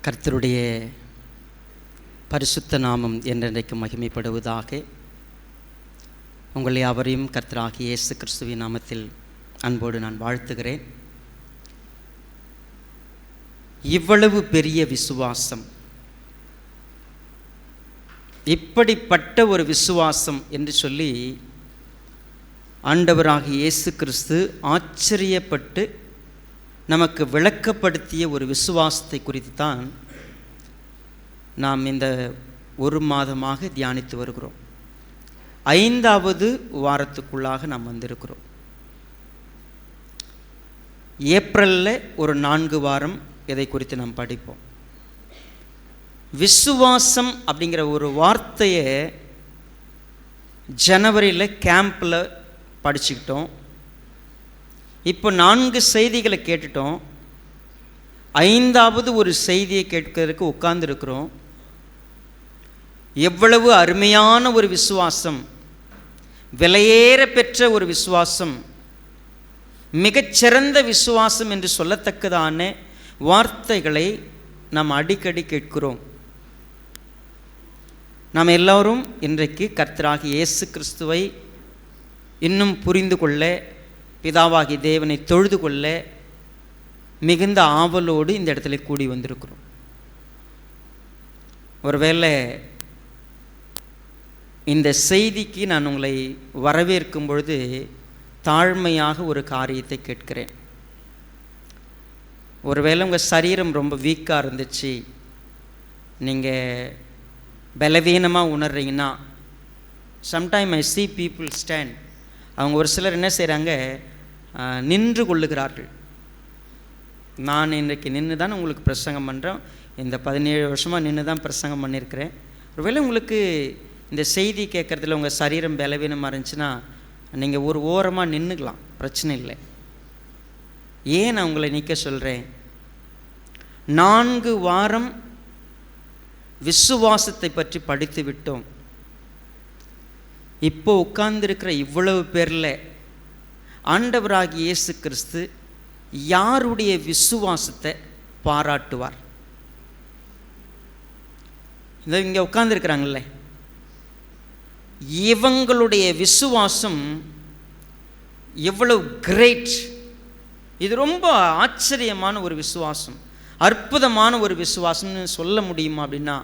கர்த்தருடைய பரிசுத்த நாமம் என்றென்றைக்கு மகிமைப்படுவதாக. உங்கள் யாவரையும் கர்த்தராகிய இயேசு கிறிஸ்துவின் நாமத்தில் அன்போடு நான் வாழ்த்துகிறேன். இவ்வளவு பெரிய விசுவாசம், இப்படிப்பட்ட ஒரு விசுவாசம் என்று சொல்லி ஆண்டவராகிய இயேசு கிறிஸ்து ஆச்சரியப்பட்டு நமக்கு விளக்கப்படுத்திய ஒரு விசுவாசத்தை குறித்து தான் நாம் இந்த ஒரு மாதமாக தியானித்து வருகிறோம். 5வது வாரத்துக்குள்ளாக நாம் வந்திருக்கிறோம். ஏப்ரலில் ஒரு 4 வாரம் இதை குறித்து நாம் படிப்போம். விசுவாசம் அப்படிங்கிற ஒரு வார்த்தையை ஜனவரியில் கேம்பில் படிச்சுக்கிட்டோம். இப்போ 4 செய்திகளை கேட்டுட்டோம். 5வது ஒரு செய்தியை கேட்கறதுக்கு உட்கார்ந்துருக்கிறோம். எவ்வளவு அருமையான ஒரு விசுவாசம், விலையேற பெற்ற ஒரு விசுவாசம், மிகச்சிறந்த விசுவாசம் என்று சொல்லத்தக்கதான வார்த்தைகளை நாம் அடிக்கடி கேட்கிறோம். நாம் எல்லோரும் இன்றைக்கு கர்த்தராகிய இயேசு கிறிஸ்துவை இன்னும் புரிந்து கொள்ள, பிதாவாகிய தேவனை தொழுது கொள்ள மிகுந்த ஆவலோடு இந்த இடத்துல கூடி வந்திருக்கிறோம். ஒருவேளை இந்த செய்திக்கு நான் உங்களை வரவேற்கும் பொழுது தாழ்மையாக ஒரு காரியத்தை கேட்கிறேன். ஒருவேளை உங்கள் சரீரம் ரொம்ப வீக்காக இருந்துச்சு, நீங்கள் பலவீனமாக உணர்றீங்கன்னா, sometime I see people stand. அவங்க ஒரு சிலர் என்ன செய்கிறாங்க, நின்று கொள்ளுகிறார்கள். நான் இன்றைக்கு நின்று தான் உங்களுக்கு பிரசங்கம் பண்ணுறேன். இந்த 17 வருஷமாக நின்று தான் பிரசங்கம் பண்ணியிருக்கிறேன். ஒருவேளை உங்களுக்கு இந்த செய்தி கேட்குறதுல உங்கள் சரீரம் பலவீனமாக இருந்துச்சுன்னா நீங்கள் ஒரு ஓரமாக நின்றுக்கலாம், பிரச்சனை இல்லை. ஏன் நான் உங்களை நிற்க சொல்கிறேன்? 4 வாரம் விசுவாசத்தை பற்றி படித்து விட்டோம். இப்போ உட்கார்ந்துருக்கிற இவ்வளவு பேரில் ஆண்டவராகிய இயேசு கிறிஸ்து யாருடைய விசுவாசத்தை பாராட்டுவார்? இந்த இங்கே உட்கார்ந்துருக்கிறாங்களே, இவங்களுடைய விசுவாசம் எவ்வளவு கிரேட்! இது ரொம்ப ஆச்சரியமான ஒரு விசுவாசம், அற்புதமான ஒரு விசுவாசம்னு சொல்ல முடியுமா அப்படின்னா,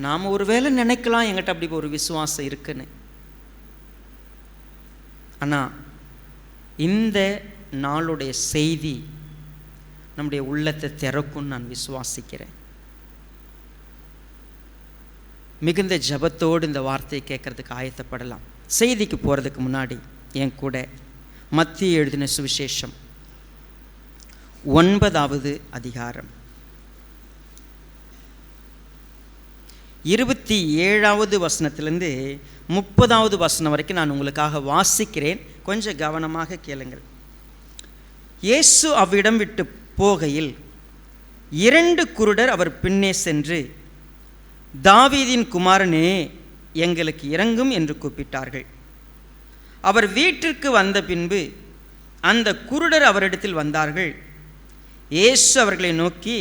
நாம் ஒரு வேளை நினைக்கலாம் என்கிட்ட அப்படி ஒரு விசுவாசம் இருக்குன்னு. ஆனால் இந்த நாளுடைய செய்தி நம்முடைய உள்ளத்தை திறக்கும்னு நான் விசுவாசிக்கிறேன். மிகுந்த ஜபத்தோடு இந்த வார்த்தையை கேட்கறதுக்கு ஆயத்தப்படலாம். செய்திக்கு போகிறதுக்கு முன்னாடி என் கூட மத்திய எழுதின சுவிசேஷம் 9வது அதிகாரம் 27வது வசனத்திலிருந்து 30வது வசனம் வரைக்கும் நான் உங்களுக்காக வாசிக்கிறேன். கொஞ்சம் கவனமாக கேளுங்கள். இயேசு அவ்விடம் விட்டு போகையில் 2 குருடர் அவர் பின்னே சென்று, தாவீதின் குமாரனே, எங்களுக்கு இரங்கும் என்று கூப்பிட்டார்கள். அவர் வீட்டிற்கு வந்த பின்பு அந்த குருடர் அவரிடத்தில் வந்தார்கள். இயேசு அவர்களை நோக்கி,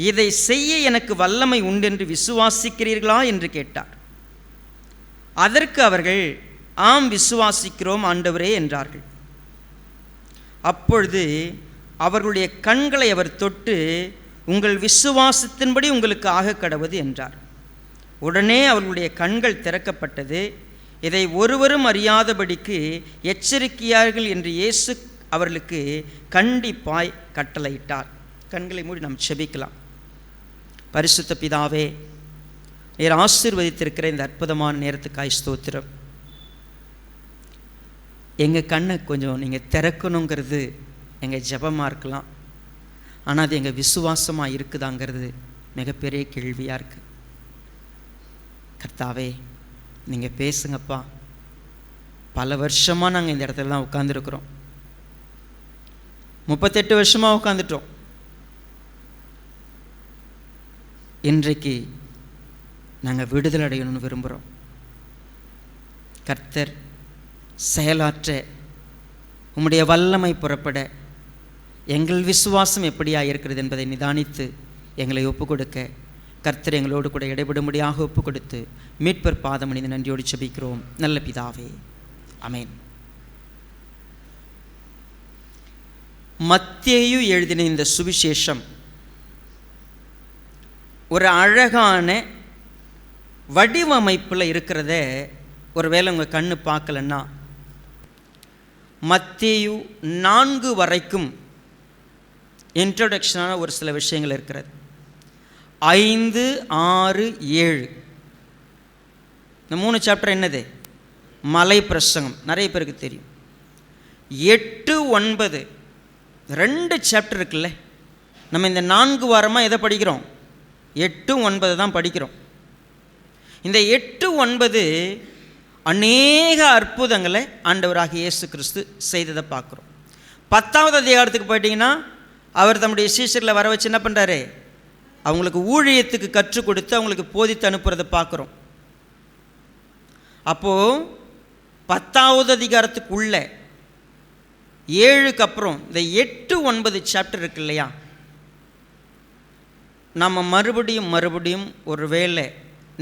இதை செய்ய எனக்கு வல்லமை உண்டென்று விசுவாசிக்கிறீர்களா என்று கேட்டார். அதற்கு அவர்கள், ஆம் விசுவாசிக்கிறோம் ஆண்டவரே என்றார்கள். அப்பொழுது அவர்களுடைய கண்களை அவர் தொட்டு, உங்கள் விசுவாசத்தின்படி உங்களுக்கு ஆக கடவது என்றார். உடனே அவர்களுடைய கண்கள் திறக்கப்பட்டது. இதை ஒருவரும் அறியாதபடிக்கு எச்சரிக்கையார்கள் என்று இயேசு அவர்களுக்கு கண்டிப்பாய் கட்டளையிட்டார். கண்களை மூடி நாம் செபிக்கலாம். பரிசுத்த பிதாவே, நீர் ஆசீர்வதித்திருக்கிற இந்த அற்புதமான நேரத்துக்காய் ஸ்தோத்திரம். எங்கள் கண்ணை கொஞ்சம் நீங்கள் திறக்கணுங்கிறது எங்கள் ஜபமாக இருக்கலாம். ஆனால் அது எங்கள் விசுவாசமாக இருக்குதாங்கிறது மிகப்பெரிய கேள்வியாக இருக்குது. கர்த்தாவே, நீங்கள் பேசுங்கப்பா. பல வருஷமாக நாங்கள் இந்த இடத்துல தான் உட்காந்துருக்குறோம். 38 வருஷமாக உட்காந்துட்டோம். இன்றைக்கு நாங்கள் விடுதலை அடையணும்னு விரும்புகிறோம். கர்த்தர் செயலாற்ற, உம்முடைய வல்லமை புறப்பட எங்கள் விசுவாசம் எப்படியா இருக்கிறது என்பதை நிதானித்து எங்களை ஒப்பு கொடுக்க கர்த்தர் எங்களோடு கூட இடைபடும்படியாக ஒப்பு கொடுத்து மீட்பர் பாதமணிந்து நன்றியோடு ஜெபிக்கிறோம் நல்ல பிதாவே, ஆமென். மத்தேயு எழுதின இந்த சுவிசேஷம் ஒரு அழகான வடிவமைப்பில் இருக்கிறத ஒருவேளை உங்கள் கண்ணு பார்க்கலன்னா, மத்தேயு 4 வரைக்கும் இன்ட்ரோடக்ஷனான ஒரு சில விஷயங்கள் இருக்கிறது. 5, 6, 7 இந்த 3 சாப்டர் என்னது? மலை பிரசங்கம், நிறைய பேருக்கு தெரியும். 8, 9 2 சாப்டர் இருக்குல்ல. நம்ம இந்த 4 வாரமாக எதை படிக்கிறோம்? 8, 9 தான் படிக்கிறோம். இந்த 8, 9 அநேக அற்புதங்களை ஆண்டவராகிய இயேசு கிறிஸ்து செய்ததை பார்க்குறோம். 10வது அதிகாரத்துக்கு போயிட்டிங்கன்னா, அவர் தம்முடைய சீஷர்களை வர வச்சு என்ன பண்ணுறாரு? அவங்களுக்கு ஊழியத்துக்கு கற்றுக் கொடுத்து அவங்களுக்கு போதித்து அனுப்புறதை பார்க்குறோம். அப்போது 10வது அதிகாரத்துக்கு உள்ள 7க்கு அப்புறம் இந்த 8, 9 சாப்டர் இருக்கு இல்லையா, நம்ம மறுபடியும் ஒரு வேளை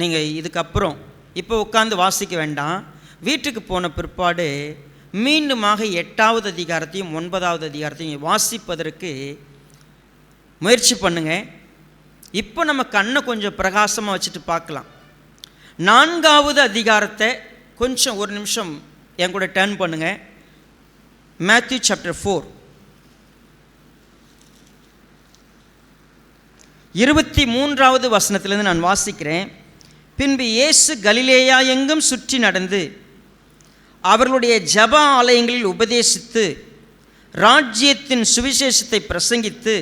நீங்கள் இதுக்கப்புறம் இப்போ உட்காந்து வாசிக்க வேண்டாம். வீட்டுக்கு போன பிற்பாடு மீண்டுமாக 8வது அதிகாரத்தையும் 9வது அதிகாரத்தையும் வாசிப்பதற்கு முயற்சி பண்ணுங்க. இப்போ நம்ம கண்ணை கொஞ்சம் பிரகாசமாக வச்சுட்டு பார்க்கலாம். 4வது அதிகாரத்தை கொஞ்சம் ஒரு நிமிஷம் என் கூட டர்ன் பண்ணுங்க. மேத்யூ சாப்டர் 4 23வது வசனத்திலிருந்து நான் வாசிக்கிறேன். பின்பு இயேசு கலிலேயா எங்கும் சுற்றி நடந்து அவர்களுடைய ஜெப ஆலயங்களில் உபதேசித்து ராஜ்யத்தின் சுவிசேஷத்தை பிரசங்கித்து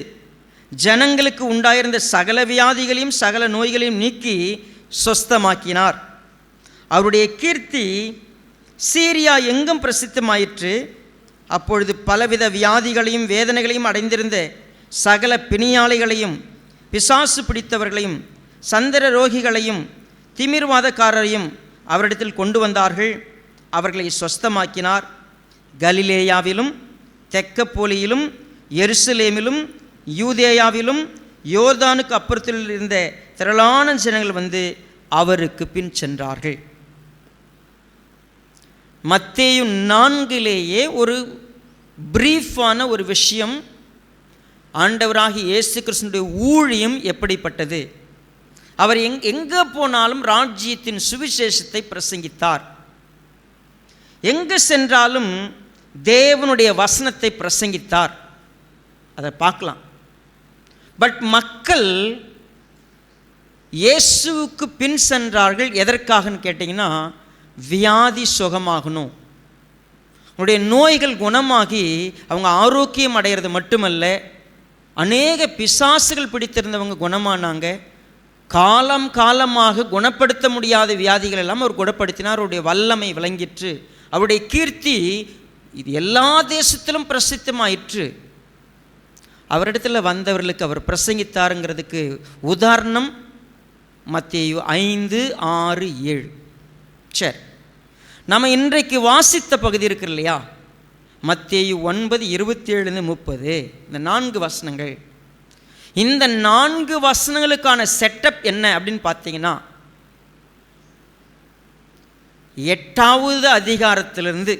ஜனங்களுக்கு உண்டாயிருந்த சகல வியாதிகளையும் சகல நோய்களையும் நீக்கி சொஸ்தமாக்கினார். அவருடைய கீர்த்தி சீரியா எங்கும் பிரசித்தமாயிற்று. அப்பொழுது பலவித வியாதிகளையும் வேதனைகளையும் அடைந்திருந்த சகல பிணியாளிகளையும் பிசாசு பிடித்தவர்களையும் சந்திர ரோகிகளையும் திமிர்வாதக்காரரையும் அவரிடத்தில் கொண்டு வந்தார்கள். அவர்களை சொஸ்தமாக்கினார். கலிலேயாவிலும் தெக்கப்போலியிலும் எருசலேமிலும் யூதேயாவிலும் யோர்தானுக்கு அப்புறத்தில் இருந்த திரளான ஜனங்கள் வந்து அவருக்கு பின் சென்றார்கள். மத்தேயு 4லேயே ஒரு பிரீஃபான ஒரு விஷயம், ஆண்டவராகிய இயேசு கிறிஸ்துவினுடைய ஊழியம் எப்படிப்பட்டது. அவர் எங்கே போனாலும் ராஜ்யத்தின் சுவிசேஷத்தை பிரசங்கித்தார். எங்கு சென்றாலும் தேவனுடைய வசனத்தை பிரசங்கித்தார். அதை பார்க்கலாம். பட் மக்கள் இயேசுவுக்கு பின் சென்றார்கள். எதற்காகன்னு கேட்டிங்கன்னா, வியாதி சுகமாகணும், உங்களுடைய நோய்கள் குணமாகி அவங்க ஆரோக்கியம் அடைகிறது மட்டுமல்ல, அநேக பிசாசுகள் பிடித்திருந்தவங்க குணமானாங்க. காலம் காலமாக குணப்படுத்த முடியாத வியாதிகள் எல்லாம் அவர் குணப்படுத்தினார். அவருடைய வல்லமை விளங்கிற்று. அவருடைய கீர்த்தி இது எல்லா தேசத்திலும் பிரசித்தமாயிற்று. அவரிடத்தில் வந்தவர்களுக்கு அவர் பிரசங்கித்தாருங்கிறதுக்கு உதாரணம் மத்தேயு 5, 6, 7. சரி, நம்ம இன்றைக்கு வாசித்த பகுதி இருக்கு இல்லையா, மத்தேயு 9, 27-30 இந்த 4 வசனங்கள். இந்த 4 வசனங்களுக்கான செட்டப் என்ன அப்படின்னு பார்த்தீங்கன்னா, 8வது அதிகாரத்திலிருந்து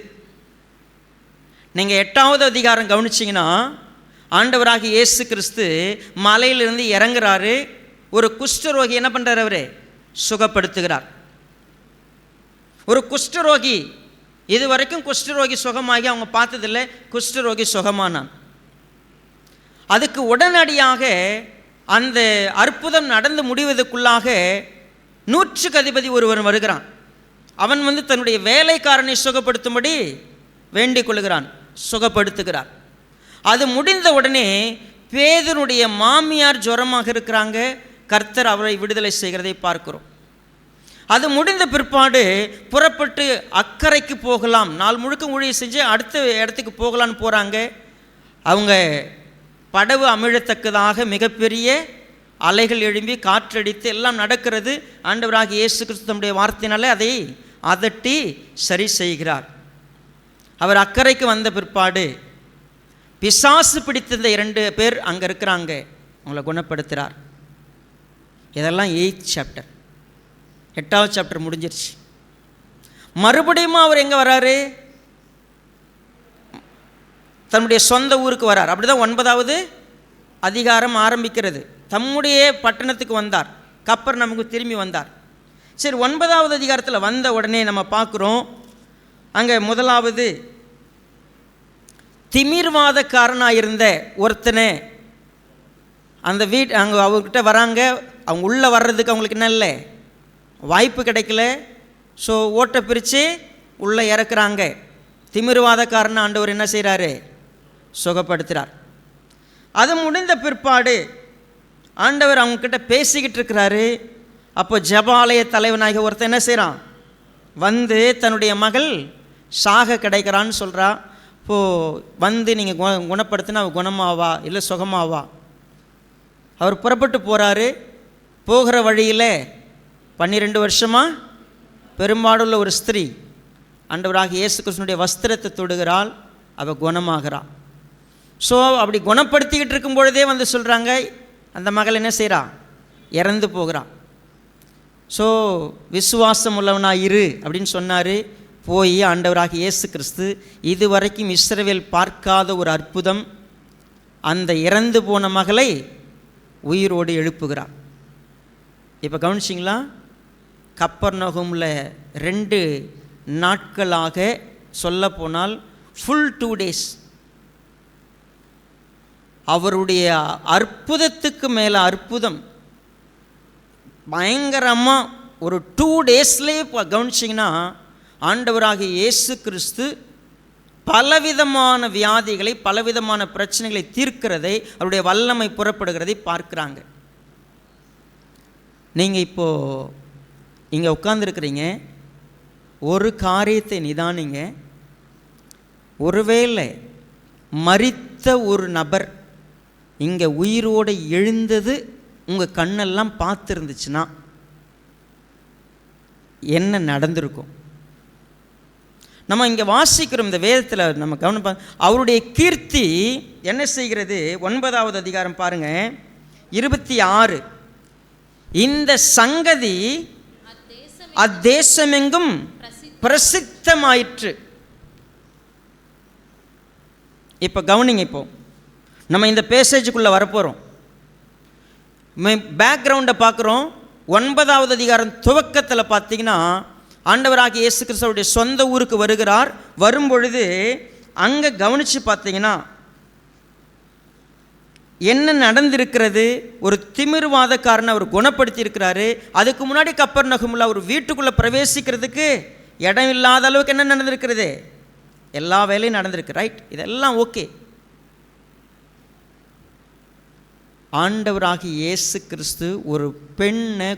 நீங்கள் 8வது அதிகாரம் கவனிச்சிங்கன்னா, ஆண்டவராகிய இயேசு கிறிஸ்து மலையிலிருந்து இறங்குறாரு. ஒரு குஷ்டரோகி என்ன பண்ணுறார்? அவரே சுகப்படுத்துகிறார். ஒரு குஷ்டரோகி, இது வரைக்கும் குஷ்டரோகி சுகமாகி அவங்க பார்த்ததில்லை. குஷ்டரோகி சுகமானான். அதுக்கு உடனடியாக அந்த அற்புதம் நடந்து முடிவதற்குள்ளாக 100க்கு அதிபதி ஒருவன் வருகிறான். அவன் வந்து தன்னுடைய வேலைக்காரனை சுகப்படுத்தும்படி வேண்டிக் கொள்கிறான், சுகப்படுத்துகிறார். அது முடிந்த உடனே பேதுருடைய மாமியார் ஜுரமாக இருக்கிறாங்க. கர்த்தர் அவரை விடுதலை செய்கிறதை பார்க்கிறோம். அது முடிந்த பிற்பாடு புறப்பட்டு அக்கறைக்கு போகலாம், நாள் முழுக்க ஊழியம் செஞ்சு அடுத்த இடத்துக்கு போகலான்னு போகிறாங்க. அவங்க படவு அமிழத்தக்கதாக மிகப்பெரிய அலைகள் எழும்பி காற்றடித்து எல்லாம் நடக்கிறது. ஆண்டவராகிய இயேசு கிறிஸ்து தம்முடைய வார்த்தையினாலே அதை அதட்டி சரி செய்கிறார். அவர் அக்கறைக்கு வந்த பிற்பாடு பிசாசு பிடித்திருந்த 2 பேர் அங்கே இருக்கிறாங்க, அவங்கள குணப்படுத்துகிறார். இதெல்லாம் 8th சாப்டர். 8வது சாப்டர் முடிஞ்சிருச்சு. மறுபடியும் அவர் எங்கே வராரு? தன்னுடைய சொந்த ஊருக்கு வரார். அப்படி தான் 9வது அதிகாரம் ஆரம்பிக்கிறது. தம்முடைய பட்டணத்துக்கு வந்தார், கப்பர்நகமுக்கு திரும்பி வந்தார். சரி, 9வது அதிகாரத்தில் வந்த உடனே நம்ம பார்க்குறோம், அங்கே முதலாவது திமிர்வாதக்காரனாக இருந்த ஒருத்தனை அந்த அங்கே அவர்கிட்ட வராங்க. அவங்க உள்ளே வர்றதுக்கு அவங்களுக்கு என்ன இல்லை, வாய்ப்பு கிடைக்கல. ஸோ ஓட்டை பிரித்து உள்ளே இறக்குறாங்க. திமிர்வாதக்காரன் ஆண்டவர் என்ன செய்கிறாரு? சுகப்படுத்துகிறார். அது முடிந்த பிற்பாடு ஆண்டவர் அவங்கக்கிட்ட பேசிக்கிட்டு இருக்கிறாரு. அப்போ ஜெபாலய தலைவனாக ஒருத்தன் என்ன செய்கிறான்? வந்து தன்னுடைய மகள் சாக கிடைக்கிறான்னு சொல்கிறா. இப்போது வந்து நீங்கள் குணப்படுத்தினா அவள் குணமாவா இல்லை சுகமாவா? அவர் புறப்பட்டு போகிறாரு. போகிற வழியில் 12 வருஷமாக பெரும்பாடுள்ள ஒரு ஸ்திரீ ஆண்டவராக இயேசு கிறிஸ்துவினுடைய வஸ்திரத்தை தொடுகிறாள், அவள் குணமாகிறாள். ஸோ அப்படி குணப்படுத்திக்கிட்டு இருக்கும் பொழுதே வந்து சொல்கிறாங்க, அந்த மகள் என்ன செய்கிறா? இறந்து போகிறாள். ஸோ விசுவாசம் உள்ளவனாக இரு அப்படின்னு சொன்னார். போய் ஆண்டவராக இயேசு கிறிஸ்து இதுவரைக்கும் இஸ்ரவேல் பார்க்காத ஒரு அற்புதம், அந்த இறந்து போன மகளை உயிரோடு எழுப்புகிறார். இப்போ கவனிச்சிங்களா? கப்பர்நகூமில் 2 நாட்களாக சொல்லப்போனால் ஃபுல் 2 days அவருடைய அற்புதத்துக்கு மேலே அற்புதம் பயங்கரமாக ஒரு 2 daysலேயே கவனிச்சிங்கன்னா ஆண்டவராகிய இயேசு கிறிஸ்து பலவிதமான வியாதிகளை பலவிதமான பிரச்சனைகளை தீர்க்கிறதை அவருடைய வல்லமை புறப்படுகிறதை பார்க்குறாங்க. நீங்கள் இப்போது இங்கே உட்கார்ந்துருக்கிறீங்க, ஒரு காரியத்தை நிதானிங்க. ஒருவேளை மரித்த ஒரு நபர் இங்கே உயிரோடு எழுந்தது உங்கள் கண்ணெல்லாம் பார்த்துருந்துச்சுன்னா என்ன நடந்திருக்கும்? நம்ம இங்கே வாசிக்கிறோம் இந்த வேதத்தில், நம்ம கவனிப்பா அவருடைய கீர்த்தி என்ன செய்கிறது? 9வது அதிகாரம் பாருங்கள், 26. இந்த சங்கதி அத்தேசமெங்கும் பிரசித்தமாயிற்று. இப்போ கவனிங்க, இப்போ நம்ம இந்த பேசேஜுக்குள்ளே வரப்போகிறோம். பேக்ரவுண்டை பார்க்குறோம். 9வது அதிகாரம் துவக்கத்தில் பார்த்தீங்கன்னா ஆண்டவராகிய இயேசு கிறிஸ்துவுடைய சொந்த ஊருக்கு வருகிறார். வரும்பொழுது அங்கே கவனித்து பார்த்தீங்கன்னா என்ன நடந்திருக்கிறது? ஒரு திமிர்வாதக்காரனை அவர் குணப்படுத்தி இருக்கிறாரு. அதுக்கு முன்னாடி கப்பர்நகூமில் அவர் வீட்டுக்குள்ளே பிரவேசிக்கிறதுக்கு இடம் இல்லாத அளவுக்கு என்ன நடந்திருக்கிறது? எல்லா வேலையும் நடந்திருக்கு. ரைட், இதெல்லாம் ஓகே. ஆண்டவராகிய இயேசு கிறிஸ்து ஒரு பெண்ணை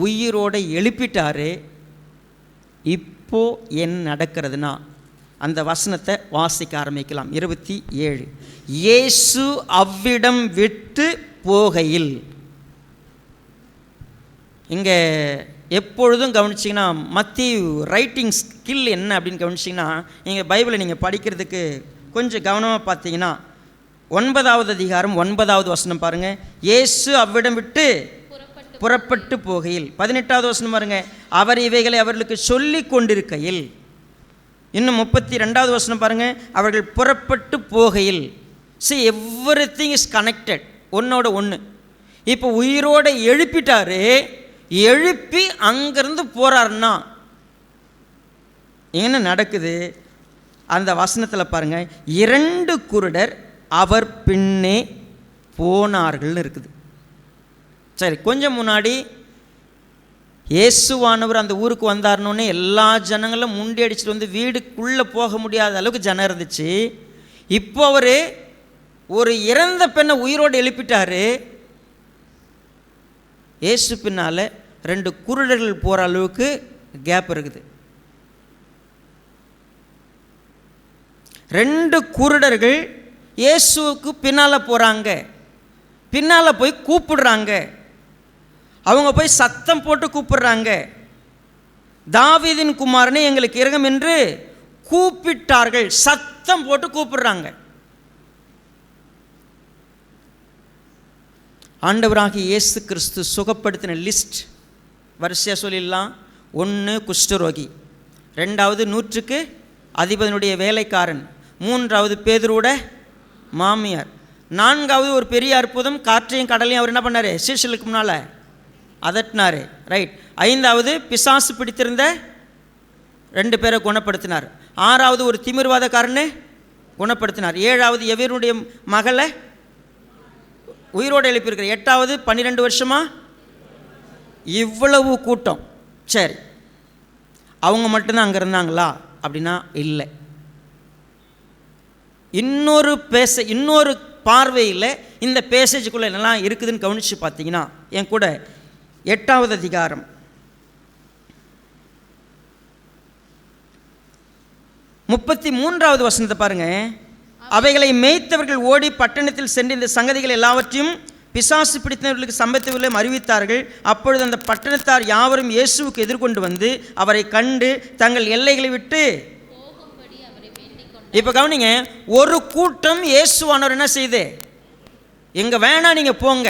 உயிரோடு எழுப்பிட்டாரு. இப்போ என்ன நடக்கிறதுனா அந்த வசனத்தை வாசிக்க ஆரம்பிக்கலாம். 27. இயேசு அவ்விடம் விட்டு போகையில். இங்கே எப்பொழுதும் கவனிச்சிங்கன்னா மத்திய ரைட்டிங் ஸ்கில் என்ன அப்படின்னு கவனிச்சிங்கன்னா, நீங்கள் பைபிளை நீங்கள் படிக்கிறதுக்கு கொஞ்சம் கவனமாக பார்த்தீங்கன்னா 9வது அதிகாரம் 9வது வசனம் பாருங்கள். இயேசு அவ்விடம் விட்டு புறப்பட்டு போகையில். 18வது வசனம் பாருங்கள். அவர் இவைகளை அவர்களுக்கு சொல்லி கொண்டிருக்கையில். இன்னும் 32வது வசனம் பாருங்கள். அவர்கள் புறப்பட்டு போகையில். See, everything is connected, ஒன்னோட ஒன்று. இப்போ உயிரோடு எழுப்பிட்டாரு. எழுப்பி அங்கேருந்து போகிறாருன்னா என்ன நடக்குது? அந்த வசனத்தில் பாருங்கள், 2 குருடர் அவர் பின்னே போனார்கள்னு இருக்குது. சரி, கொஞ்சம் முன்னாடி இயேசுவானவர் அந்த ஊருக்கு வந்தார்னோடனே எல்லா ஜனங்களும் முண்டி அடிச்சுட்டு வந்து வீடுக்குள்ளே போக முடியாத அளவுக்கு ஜனம் இருந்துச்சு. இப்போ அவர் ஒரு இறந்த பெண்ணை உயிரோடு எழுப்பிட்டாரு. இயேசு பின்னால் 2 குருடர்கள் போகிற அளவுக்கு கேப் இருக்குது. 2 குருடர்கள் இயேசுவுக்கு பின்னால் போகிறாங்க. பின்னால் போய் கூப்பிடுறாங்க. அவங்க போய் சத்தம் போட்டு கூப்பிடுறாங்க, தாவீதின் குமாரனே எங்களுக்கு இரங்கும் என்று கூப்பிட்டார்கள். சத்தம் போட்டு கூப்பிடுறாங்க. ஆண்டவராகிய இயேசு கிறிஸ்து சுகப்படுத்தின லிஸ்ட் வரிசையாக சொல்லிடலாம். 1 குஷ்டரோகி, 2வது 100க்கு அதிபதியினுடைய வேலைக்காரன், 3வது பேதுருவோட மாமியார், 4வது ஒரு பெரிய அற்புதம், காற்றையும் கடலையும் அவர் என்ன பண்ணார், சீஷலுக்கு முன்னால் அதட்டினார். ரைட். 5வது பிசாசு பிடித்திருந்த 2 பேரை குணப்படுத்தினார். 6வது ஒரு திமிர்வாதக்காரனை குணப்படுத்தினார். 7வது எவருடைய மகளை உயிரோடு எழுப்பியிருக்கிறார். 8வது 12 வருஷமாக இவ்வளவு கூட்டம். சரி, அவங்க மட்டும்தான் அங்கே இருந்தாங்களா அப்படின்னா இல்லை. இன்னொரு பார்வையில் இந்த பேசேஜுக்குள்ளே என்னெல்லாம் இருக்குதுன்னு கவனித்து பார்த்தீங்கன்னா, என் கூட 8வது அதிகாரம் 33வது வசனத்தை பாருங்க. அவைகளை மேய்த்தவர்கள் ஓடி பட்டணத்தில் சென்று இந்த சங்கதிகள் எல்லாவற்றையும் பிசாசு பிடித்தவர்களுக்கு சம்பவித்தவர்களை அறிவித்தார்கள். அப்பொழுது அந்த பட்டணத்தார் யாவரும் இயேசுவுக்கு எதிர்கொண்டு வந்து அவரை கண்டு தங்கள் எல்லைகளை விட்டு இப்போ கவனிங்க, ஒரு கூட்டம் இயேசுவானவர் என்ன செய்து, எங்க வேணா நீங்க போங்க,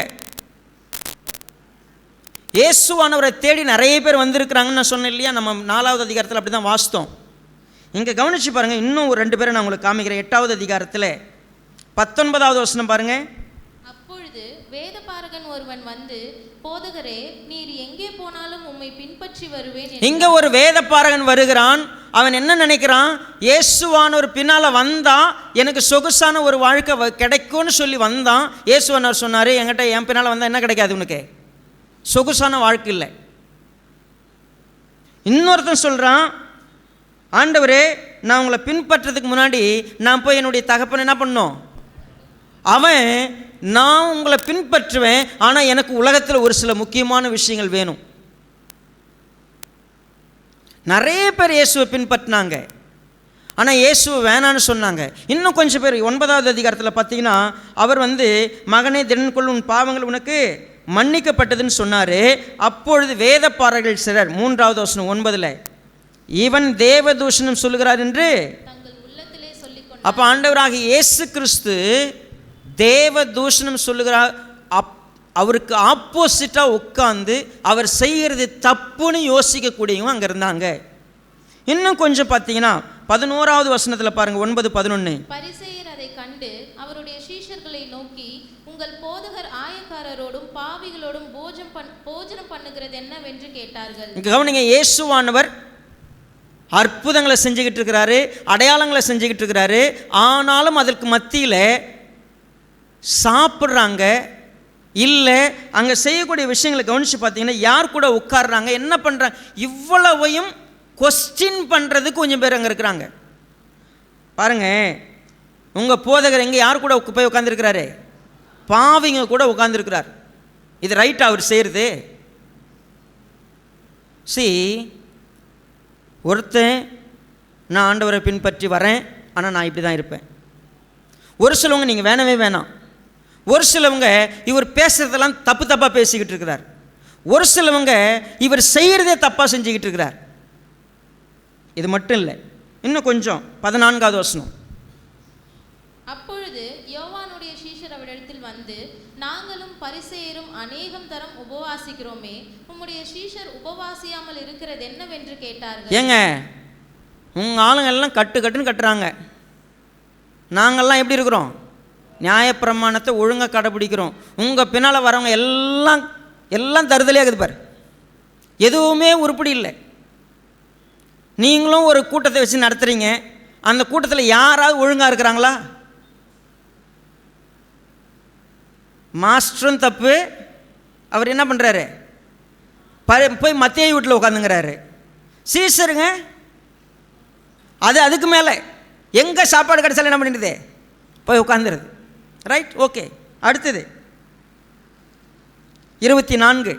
இயேசுவானவரை தேடி நிறைய பேர் வந்திருக்கிறாங்கன்னு நான் சொன்னேன் இல்லையா? நம்ம 4வது அதிகாரத்தில் அப்படி தான் வாசித்தோம். இங்கே கவனிச்சு பாருங்கள், இன்னும் ஒரு 2 பேரை நான் உங்களுக்கு காமிக்கிறேன். 8வது அதிகாரத்தில் 19வது வசனம் பாருங்க. அப்பொழுது வேதபாரகன் ஒருவன் வந்து, போதகரே, நீர் எங்கே போனாலும் உம்மை பின்பற்றி வருவேன். இங்கே ஒரு வேதபாரகன் வருகிறான். அவன் என்ன நினைக்கிறான், இயேசுவானவர் பின்னால் வந்தான் எனக்கு சொகுசான ஒரு வாழ்க்கை கிடைக்கும்னு சொல்லி வந்தான். இயேசுவானவர் சொன்னார், என்கிட்ட என் பின்னால் வந்தால் என்ன கிடைக்காது உனக்கு, சொகுசான வாழ்க்கை இல்லை. இன்னொருத்தன் சொல்கிறான், ஆண்டவரே, நான் உங்களை பின்பற்றதுக்கு முன்னாடி நான் போய் என்னுடைய தகப்பனை என்ன பண்ணோம், அவன் நான் உங்களை பின்பற்றுவேன், ஆனால் எனக்கு உலகத்தில் ஒரு சில முக்கியமான விஷயங்கள் வேணும். நிறைய பேர் இயேசுவை பின்பற்றினாங்க, ஆனால் இயேசுவை வேணான்னு சொன்னாங்க. இன்னும் கொஞ்சம் பேர் 9வது அதிகாரத்தில் பார்த்தீங்கன்னா, அவர் வந்து மகனே திடன் கொள், உன் பாவங்கள் உனக்கு மன்னிக்கப்பட்டதுன்னு சொன்னார். அப்பொழுது வேதபாரகர்கள் சிலர் 3வது வசனம் 9ல் இவன் தேவதூஷணம் சொல்லுகிறார் என்று. அப்போ ஆண்டவராக இயேசு கிறிஸ்து தேவதூஷணம் சொல்லுகிறார். அவருக்கு ஆப்போசிட்டாக உட்கார்ந்து அவர் செய்கிறது தப்புன்னு யோசிக்கக்கூடியவங்க அங்கே இருந்தாங்க. இன்னும் கொஞ்சம் பார்த்தீங்கன்னா 11வது வசனத்தில் பாருங்கள், 9:11. பரிசேயர் அதை கண்டு அவருடைய சீஷர்களை நோக்கி, உங்கள் போதகர் ஆயக்காரரோடும் பாவிகளோடும் போஜனம் பண்ணுகிறது என்னவென்று கேட்டார்கள். கவனிங்க, இயேசுவானவர் அற்புதங்களை செஞ்சுக்கிட்டு இருக்கிறாரு, அடையாளங்களை செஞ்சுக்கிட்டு இருக்கிறாரு. ஆனாலும் அதற்கு மத்தியில் சாப்பிட்றாங்க இல்லை, அங்கே செய்யக்கூடிய விஷயங்களை கவனித்து பார்த்தீங்கன்னா யார் கூட உட்கார்றாங்க, என்ன பண்ணுறாங்க, இவ்வளவையும் கொஸ்டின் பண்ணுறதுக்கு கொஞ்சம் பேர் அங்கே இருக்கிறாங்க. பாருங்க, உங்கள் போதகர் எங்கே யார் கூட போய் உட்காந்துருக்கிறாரு, பாவிங்க கூட உட்காந்துருக்கிறார். இது ரைட் அவர் செய்கிறது? ஒருத்தன் நான் ஆண்டவரை பின்பற்றி வரேன், ஆனால் நான் இப்படி தான் இருப்பேன். ஒரு சிலவங்க நீங்கள் வேணவே வேணாம். ஒரு சிலவங்க இவர் பேசுகிறதெல்லாம் தப்பாக பேசிக்கிட்டு இருக்கிறார். ஒரு சிலவங்க இவர் செய்கிறதே தப்பாக செஞ்சுக்கிட்டு இருக்கிறார். இது மட்டும் இல்லை, இன்னும் கொஞ்சம் 14வது வசனம். அப்பொழுது யோவானுடைய சீஷர் அவரிடத்தில் வந்து, நாங்களும் பரிசேயரும் அநேகம் தரம் உபவாசிக்கிறோமே, உம்முடைய சீஷர் உபவாசியாமல் இருக்கிறது என்னவென்று கேட்டார்கள். ஏங்க, உங்கள் ஆளுங்க எல்லாம் கட்டுன்னு கட்டுறாங்க, நாங்கள்லாம் எப்படி இருக்கிறோம், நியாயப்பிரமாணத்தை ஒழுங்காக கடைபிடிக்கிறோம். உங்கள் பின்னால் வரவங்க எல்லாம் தருதலையாக இருக்குது பாரு, எதுவுமே உருப்படி இல்லை. நீங்களும் ஒரு கூட்டத்தை வச்சு நடத்துகிறீங்க, அந்த கூட்டத்தில் யாராவது ஒழுங்காக இருக்கிறாங்களா? மாஸ்டரும் தப்பு, அவர் என்ன பண்ணுறாரு, போய் மத்தேயு வீட்டில் உட்காந்துங்கிறாரு. சீசருங்க அதுக்கு மேலே எங்கே சாப்பாடு கிடைச்சாலும் என்ன பண்ணிடுது, போய் உட்காந்துருது. Right, okay. அடுத்தது 24.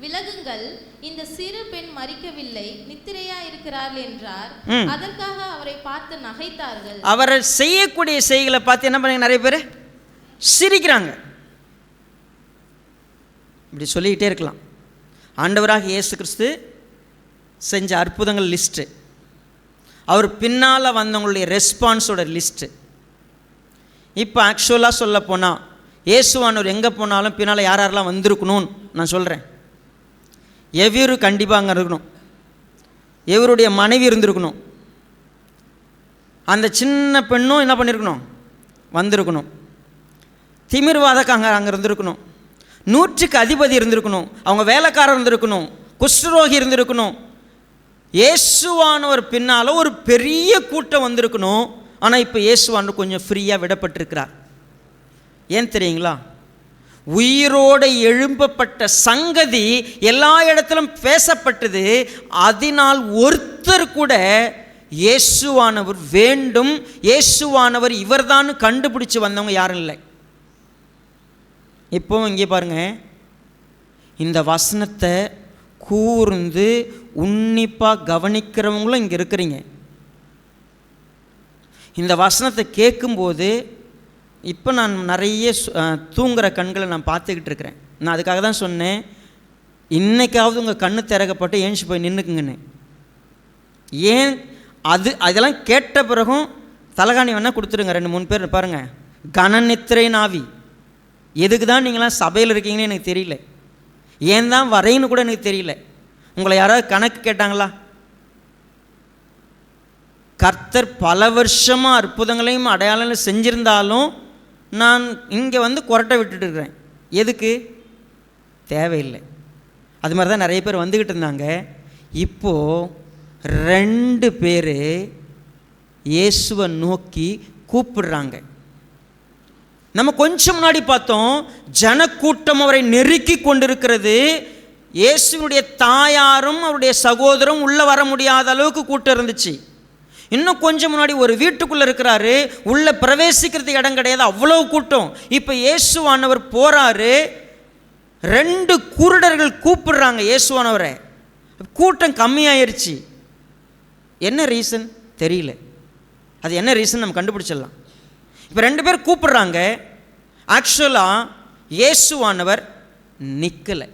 விலகுங்கள், இந்த சிறு பெண் மரிக்கவில்லை, நித்திரையா இருக்கிறார்கள் என்றார். அதற்காக அவரை பார்த்து நகைத்தார்கள். அவரை செய்யக்கூடிய செய்களை பார்த்து என்ன பண்ணீங்க, நிறைய பேர் சிரிக்கிறாங்க. இப்படி சொல்லிக்கிட்டே இருக்கலாம். ஆண்டவராக இயேசு கிறிஸ்து செஞ்ச அற்புதங்கள் லிஸ்ட்டு, அவர் பின்னால் வந்தவங்களுடைய ரெஸ்பான்ஸோட லிஸ்ட்டு. இப்போ ஆக்சுவலாக சொல்ல போனால் இயேசுவானவர் எங்கே போனாலும் பின்னால் யார் யாரெல்லாம் வந்திருக்கணும்னு நான் சொல்கிறேன். எவ்விரு கண்டிப்பாக அங்கே இருக்கணும். எவருடைய மனைவி இருந்திருக்கணும். அந்த சின்ன பெண்ணும் என்ன பண்ணியிருக்கணும்? வந்திருக்கணும். திமிர்வாதக்காங்க அங்கே இருந்திருக்கணும். 100க்கு அதிபதி இருந்திருக்கணும். அவங்க வேலைக்காரர் இருந்திருக்கணும். குஷ்டரோகி இருந்திருக்கணும். இயேசுவானவர் பின்னால் ஒரு பெரிய கூட்டம் வந்திருக்கணும். ஆனால் இப்போ இயேசுவானவர் கொஞ்சம் ஃப்ரீயாக விடப்பட்டிருக்கிறார். ஏன் தெரியுங்களா? உயிரோடு எழும்பப்பட்ட சங்கதி எல்லா இடத்திலும் பேசப்பட்டது. அதனால் ஒருத்தர் கூட இயேசுவானவர் வேண்டும், இயேசுவானவர் இவர்தான் கண்டுபிடிச்சு வந்தவங்க யாரும் இல்லை. இப்போவும் இங்கே பாருங்க, இந்த வசனத்தை கூர்ந்து உன்னிப்பாக கவனிக்கிறவங்களும் இங்கே இருக்கிறீங்க. இந்த வசனத்தை கேட்கும்போது இப்போ நான் நிறைய தூங்குகிற கண்களை நான் பார்த்துக்கிட்டு இருக்கிறேன். நான் அதுக்காக தான் சொன்னேன், இன்றைக்காவது உங்கள் கண்ணு திறக்கப்பட்டு ஏஞ்சி போய் நின்றுக்குங்கன்னு. ஏன் அதெல்லாம் கேட்ட பிறகும் தலகாணி வேணால் கொடுத்துருங்க. 2-3 பேர் பாருங்கள், கனநித்திரை நாவி. எதுக்கு தான் நீங்களாம் சபையில் இருக்கீங்கன்னு எனக்கு தெரியல. ஏன் தான் வரைன்னு கூட எனக்கு தெரியல. உங்களை யாராவது கணக்கு கேட்டாங்களா? கர்த்தர் பல வருஷமாக அற்புதங்களையும் அடையாளங்களையும் செஞ்சிருந்தாலும் நான் இங்கே வந்து கொரட்டை விட்டுட்டு இருக்கிறேன். எதுக்கு? தேவையில்லை. அது மாதிரி தான் நிறைய பேர் வந்துக்கிட்டு இருந்தாங்க. இப்போது 2 பேர் இயேசுவை நோக்கி கூப்பிடுறாங்க. நம்ம கொஞ்சம் முன்னாடி பார்த்தோம், ஜனக்கூட்டம் அவரை நெருக்கி கொண்டிருக்கிறது. இயேசுனுடைய தாயாரும் அவருடைய சகோதரம் உள்ளே வர முடியாத அளவுக்கு கூட்டம் இருந்துச்சு. இன்னும் கொஞ்சம் முன்னாடி ஒரு வீட்டுக்குள்ளே இருக்கிறாரு, உள்ளே பிரவேசிக்கிறதுக்கு இடம் கிடையாது, அவ்வளோ கூட்டம். இப்போ இயேசுவானவர் போகிறாரு. 2 குருடர்கள் கூப்பிடுறாங்க இயேசுவானவரை. கூட்டம் கம்மியாயிருச்சு. என்ன ரீசன் தெரியல. அது என்ன ரீசன் நம்ம கண்டுபிடிச்சிடலாம். இப்போ 2 பேர் கூப்பிடுறாங்க. ஆக்சுவலாக இயேசுவானவர் நிற்கலை.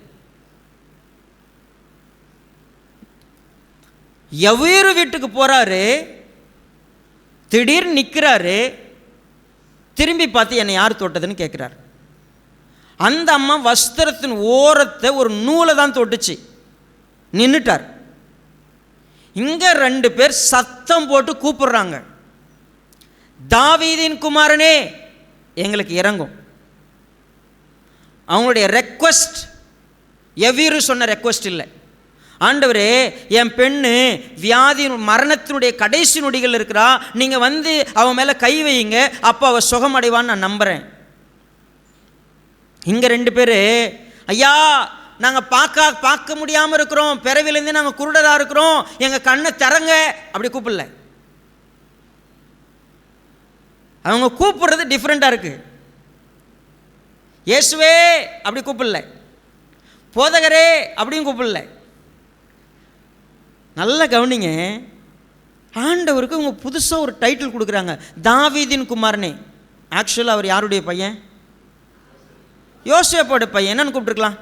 எவ்வேறு வீட்டுக்கு போகிறாரு, திடீர்னு நிற்கிறாரு. திரும்பி பார்த்து என்னை யார் தொட்டதுன்னு கேட்குறாரு. அந்த அம்மா வஸ்திரத்தின் ஓரத்தை ஒரு நூலை தான் தொட்டுச்சு. நின்றுட்டார். இங்கே 2 பேர் சத்தம் போட்டு கூப்பிடுறாங்க, தாவீதின் குமாரனே எங்களுக்கு இறங்கும். அவங்களுடைய ரெக்வஸ்ட் எவ்விரு சொன்ன ரெக்வஸ்ட் இல்லை. ஆண்டவரே, என் பெண்ணு வியாதி மரணத்தினுடைய கடைசி நொடிகள் இருக்கிறா, நீங்கள் வந்து அவன் மேலே கை வையுங்க, அப்போ அவள் சுகமடைவான்னு நான் நம்புகிறேன். இங்கே 2 பேர், ஐயா நாங்கள் பார்க்க முடியாமல் இருக்கிறோம், பிறவிலேருந்து நாங்கள் குருடராக இருக்கிறோம், எங்கள் கண்ணை திறங்க, அப்படி கூப்பிடல. அவங்க கூப்பிடுறது டிஃப்ரெண்ட்டாக இருக்குது. இயேசுவே அப்படி கூப்பிடல, போதகரே அப்படியும் கூப்பிடல. நல்லா கவனிங்க, ஆண்டவருக்கு அவங்க புதுசாக ஒரு டைட்டில் கொடுக்குறாங்க, தாவீதின் குமாரனே. ஆக்சுவலாக அவர் யாருடைய பையன்? யோசேப்போட பையன். என்னன்னு கூப்பிட்டுருக்கலாம்?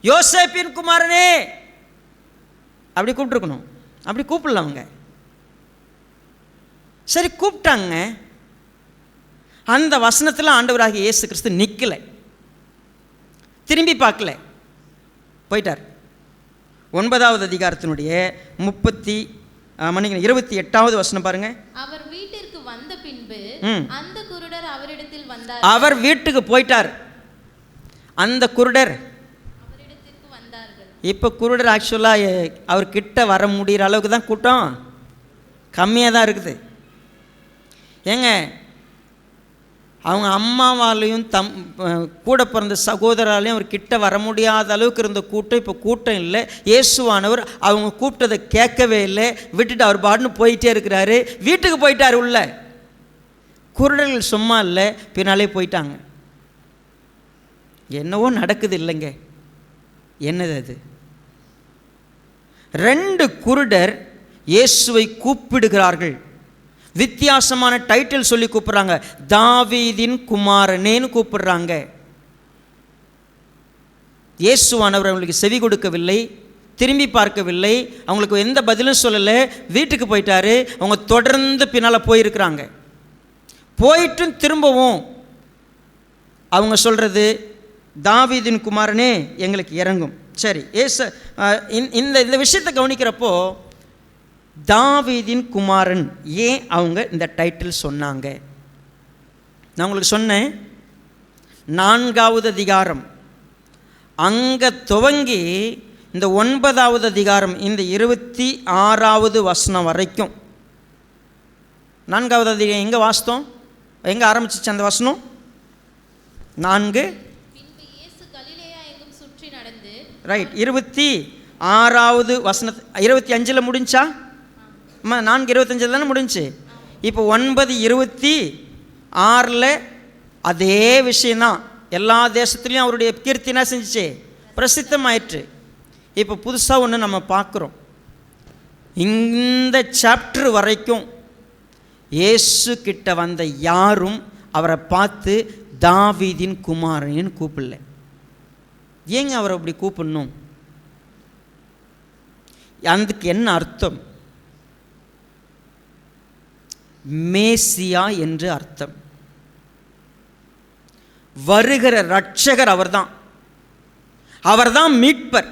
யோசேப்பின் குமாரனே அப்படி கூப்பிட்டுருக்கணும். அப்படி கூப்பிடல அவங்க. சரி, கூப்பிட்டாங்க. அந்த வசனத்தில் ஆண்டவராகிய இயேசு கிறிஸ்து நிற்கலை, திரும்பி பார்க்கல, போயிட்டார். 9வது அதிகாரத்தினுடைய 28வது வசனம் பாருங்க. அவர் வீட்டிற்கு வந்த பின்பு அந்த குருடர் அவரிடத்தில் வந்தார். அவர் வீட்டுக்கு போயிட்டார், அந்த குருடர் அவரிடத்திற்கு வந்தார்கள். இப்போ குருடர் ஆக்சுவலாக அவர் கிட்ட வர முடிகிற அளவுக்கு தான் கூட்டம் கம்மியாக தான் இருக்குது. ஏங்க, அவங்க அம்மாவாலையும் கூட பிறந்த சகோதராலையும் அவர் கிட்ட வர முடியாத அளவுக்கு இருந்த கூட்டம் இப்போ கூட்டம் இல்லை. இயேசுவானவர் அவங்க கூப்பிட்டதை கேட்கவே இல்லை, விட்டுட்டு அவர் பாட்டுன்னு போயிட்டே இருக்கிறாரு. வீட்டுக்கு போயிட்டார். உள்ள குருடர்கள் சும்மா இல்லை, பின்னாலே போயிட்டாங்க. என்னவோ நடக்குது இல்லைங்க. என்னது அது? 2 குருடர் இயேசுவை கூப்பிடுகிறார்கள். வித்தியாசமான டைட்டில் சொல்லி கூப்பிடுறாங்க, தாவீதின் குமாரனேன்னு கூப்பிடுறாங்க. இயேசுவானவர் அவங்களுக்கு செவி கொடுக்கவில்லை, திரும்பி பார்க்கவில்லை, அவங்களுக்கு எந்த பதிலும் சொல்லலை, வீட்டுக்கு போயிட்டாரு. அவங்க தொடர்ந்து பின்னால் போயிருக்கிறாங்க. போயிட்டும் திரும்பவும் அவங்க சொல்கிறது, தாவீதின் குமாரனே எங்களுக்கு இறங்கும். சரி, இந்த விஷயத்தை கவனிக்கிறப்போ தாவீதின் குமாரன் ஏன் அவங்க இந்த டைட்டில் சொன்னாங்க? நான் உங்களுக்கு சொன்னேன், 4வது அதிகாரம் அங்கே துவங்கி இந்த 9வது அதிகாரம் இந்த 26வது வசனம் வரைக்கும். 4வது அதிகாரம் எங்கே வாசித்தோம்? எங்கே ஆரம்பிச்சிச்சு அந்த வசனம்? 4 ரைட், 26வது வசனத்து 25 முடிஞ்சா? 4:25 தானே முடிஞ்சு. இப்போ 9:26 அதே விஷயந்தான். எல்லா தேசத்துலேயும் அவருடைய கீர்த்தி என்ன செஞ்சிச்சு? பிரசித்தமாயிற்று. இப்போ புதுசாக ஒன்று நம்ம பார்க்குறோம். இந்த சாப்டர் வரைக்கும் இயேசு கிட்ட வந்த யாரும் அவரை பார்த்து தாவீதின் குமாரன்னு கூப்பிடல. ஏங்க அவரை அப்படி கூப்பிடணும்? அதுக்கு என்ன அர்த்தம்? மேசியா என்று அர்த்தம். வருகிற இரட்சகர் அவர்தான். அவர்தான் மீட்பர்.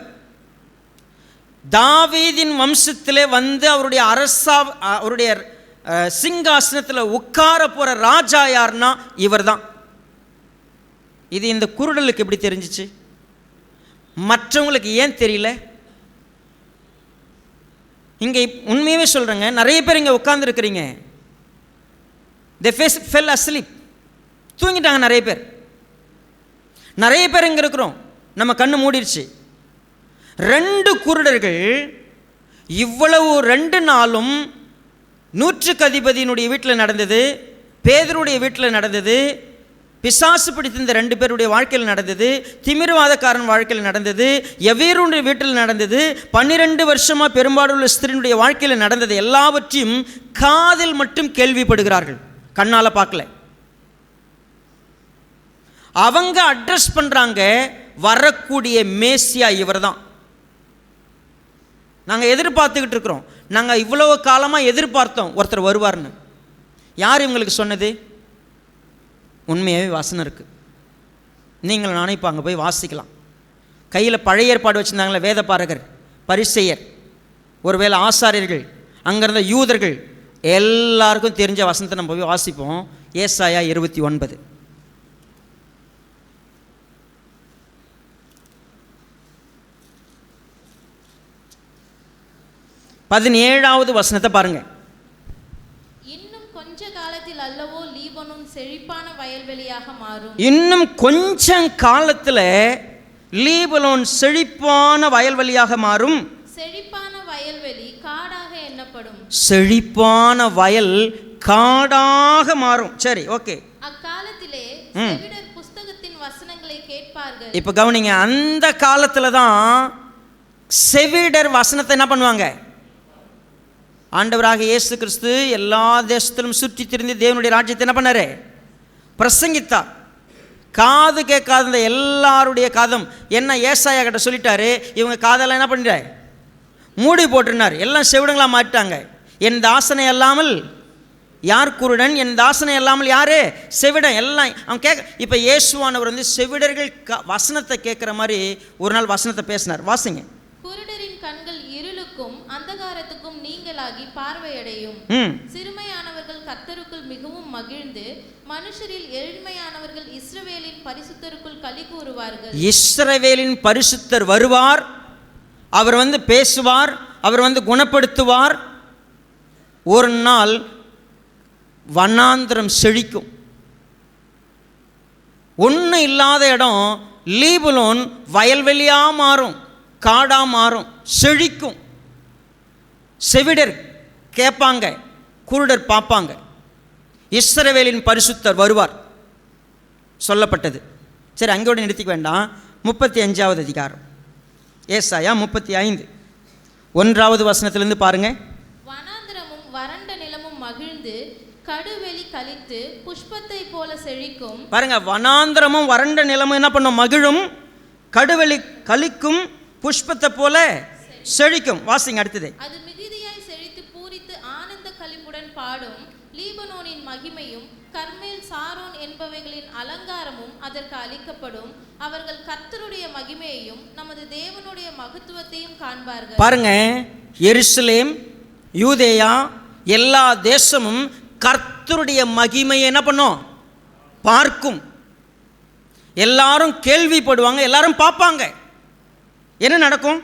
தாவீதின் வம்சத்திலே வந்து அவருடைய சிங்காசனத்தில் உட்கார போற ராஜா யார்னா இவர் தான். இது இந்த குருடலுக்கு எப்படி தெரிஞ்சிச்சு? மற்றவங்களுக்கு ஏன் தெரியல? இங்கே உண்மையாகவே சொல்கிறேங்க, நிறைய பேர் இங்கே உட்கார்ந்துருக்கிறீங்க, they fell asleep, தூங்கிட்டாங்க. நிறைய பேர் இங்கே இருக்கிறோம், நம்ம கண்ணு மூடிடுச்சு. 2 குருடர்கள் இவ்வளவு 2 நாளும் நூற்றுக்கு அதிபதியினுடைய வீட்டில் நடந்தது, பேதருடைய வீட்டில் நடந்தது, பிசாசு பிடித்திருந்த 2 பேருடைய வாழ்க்கையில் நடந்தது, திமிர்வாதக்காரன் வாழ்க்கையில் நடந்தது, எவீருடைய வீட்டில் நடந்தது, 12 வருஷமாக பெரும்பாலுள்ள ஸ்திரீனுடைய வாழ்க்கையில் நடந்தது. எல்லாவற்றையும் காதில் மட்டும் கேள்விப்படுகிறார்கள், கண்ணால் பார்க்கல. அவங்க அட்ரஸ் பண்ணுறாங்க, வரக்கூடிய மேசியா இவர் தான். நாங்கள் எதிர்பார்த்துக்கிட்டு இருக்கிறோம். நாங்கள் இவ்வளவு காலமாக எதிர்பார்த்தோம் ஒருத்தர் வருவார்னு. யார் இவங்களுக்கு சொன்னது? உண்மையாகவே வசனம் இருக்குது. நீங்கள் நானே இப்போ அங்கே போய் வாசிக்கலாம். கையில் பழைய ஏற்பாடு வச்சுருந்தாங்களே வேத பாரகர், பரிசேயர், ஒருவேளை ஆசாரியர்கள், அங்கிருந்த யூதர்கள், எல்லாருக்கும் தெரிஞ்ச வசனத்தை நம்ம போய் வாசிப்போம். ஏசாயா 29 17வது வசனத்தை பாருங்க. இன்னும் கொஞ்ச காலத்தில் அல்லவோ லீபனோன் செழிப்பான வயல்வெளியாக மாறும். இன்னும் கொஞ்சம் காலத்தில் லீபனோன் செழிப்பான வயல்வெளியாக மாறும். செழிப்பான வயல்வெளி காடாக எண்ணப்படும். செழிப்பான வயல் காடாக மாறும். சரி, ஓகே. அக்காலத்திலே செவிடர் புஸ்தகத்தின் வசனங்களை கேட்பார்கள். இப்போ கவனிங்க, அந்த காலத்தில் தான் செவிடர் வசனத்தை என்ன பண்ணுவாங்க? ஆண்டவராக இயேசு கிறிஸ்து எல்லா தேசத்திலும் சுற்றி திரிந்து தேவனுடைய ராஜ்யத்தை என்ன பண்ணாரு? பிரசங்கித்தார். காது கேட்காத எல்லாருடைய காதும் என்ன ஏசாயா கிட்ட சொல்லிட்டாரு, இவங்க காதெல்லாம் என்ன பண்ணிட்டாரு? மூடி போட்டுருந்தார். எல்லாம் செவிடங்களாக மாட்டாங்க. என் தாசனை அல்லாமல் யார் குருடன், என் தாசனை அல்லாமல் யாரு செவிடன், எல்லாம் அவன் கேட்க. இப்போ இயேசுவானவர் வந்து செவிடர்கள் வசனத்தை கேட்குற மாதிரி ஒரு நாள் வசனத்தை பேசினார். வாசிங்க. குருடரின் கண்கள் இருளுக்கும் அந்தகாரத்துக்கும் நீங்களாகி பார்வையடையும். சிறுமையானவர்கள் கர்த்தருக்குள் மிகவும் மகிழ்ந்து, மனுஷரில் எளிமையானவர்கள் இஸ்ரவேலின் பரிசுத்தருக்குள் களி கூறுவார்கள். இஸ்ரவேலின் பரிசுத்தர் வருவார், அவர் வந்து பேசுவார், அவர் வந்து குணப்படுத்துவார். ஒரு நாள் வனாந்திரம் செழிக்கும். ஒன்றும் இல்லாத இடம் லீபனோன் வயல்வெளியாக மாறும், காடாக மாறும், செழிக்கும். செவிடர் கேட்பாங்க, குருடர் பார்ப்பாங்க. இஸ்ரவேலின் பரிசுத்தர் வருவார் சொல்லப்பட்டது. சரி, அங்கோட நிறுத்திக்க வேண்டாம். 35வது அதிகாரம் ஏசாயா 35 1வது வசனத்திலிருந்து பாருங்க. வனாந்திரமும் வறண்ட நிலமும் மகிழ்ந்து கடுவெளி கலித்து புஷ்பத்தை போல செழிக்கும். பாருங்க, வனாந்திரமும் வறண்ட நிலமும் என்ன பண்ணும்? மகிழும். கடுவெளி கலிக்கும், புஷ்பத்தை போல செழிக்கும். வாசிங்க அடுத்தது. அது மிகுதியாய் செழித்து பூரித்து ஆனந்த களிப்புடன் பாடும் லீபனோனின் மகிமையும் கர்மேல் சாரோன் என்பவைகளின் அலங்காரமும் அதற்கு அளிக்கப்படும். அவர்கள் கர்த்தருடைய மகிமையையும் நமது தேவனுடைய மகத்துவத்தையும் காண்பார்கள். பாருங்க, எருசலேம், யூதேயா, எல்லா தேசமும் கர்த்தருடைய மகிமையை என்ன பண்ணும்? பார்க்கும். எல்லாரும் கேள்விப்படுவாங்க, எல்லாரும் பார்ப்பாங்க. என்ன நடக்கும்?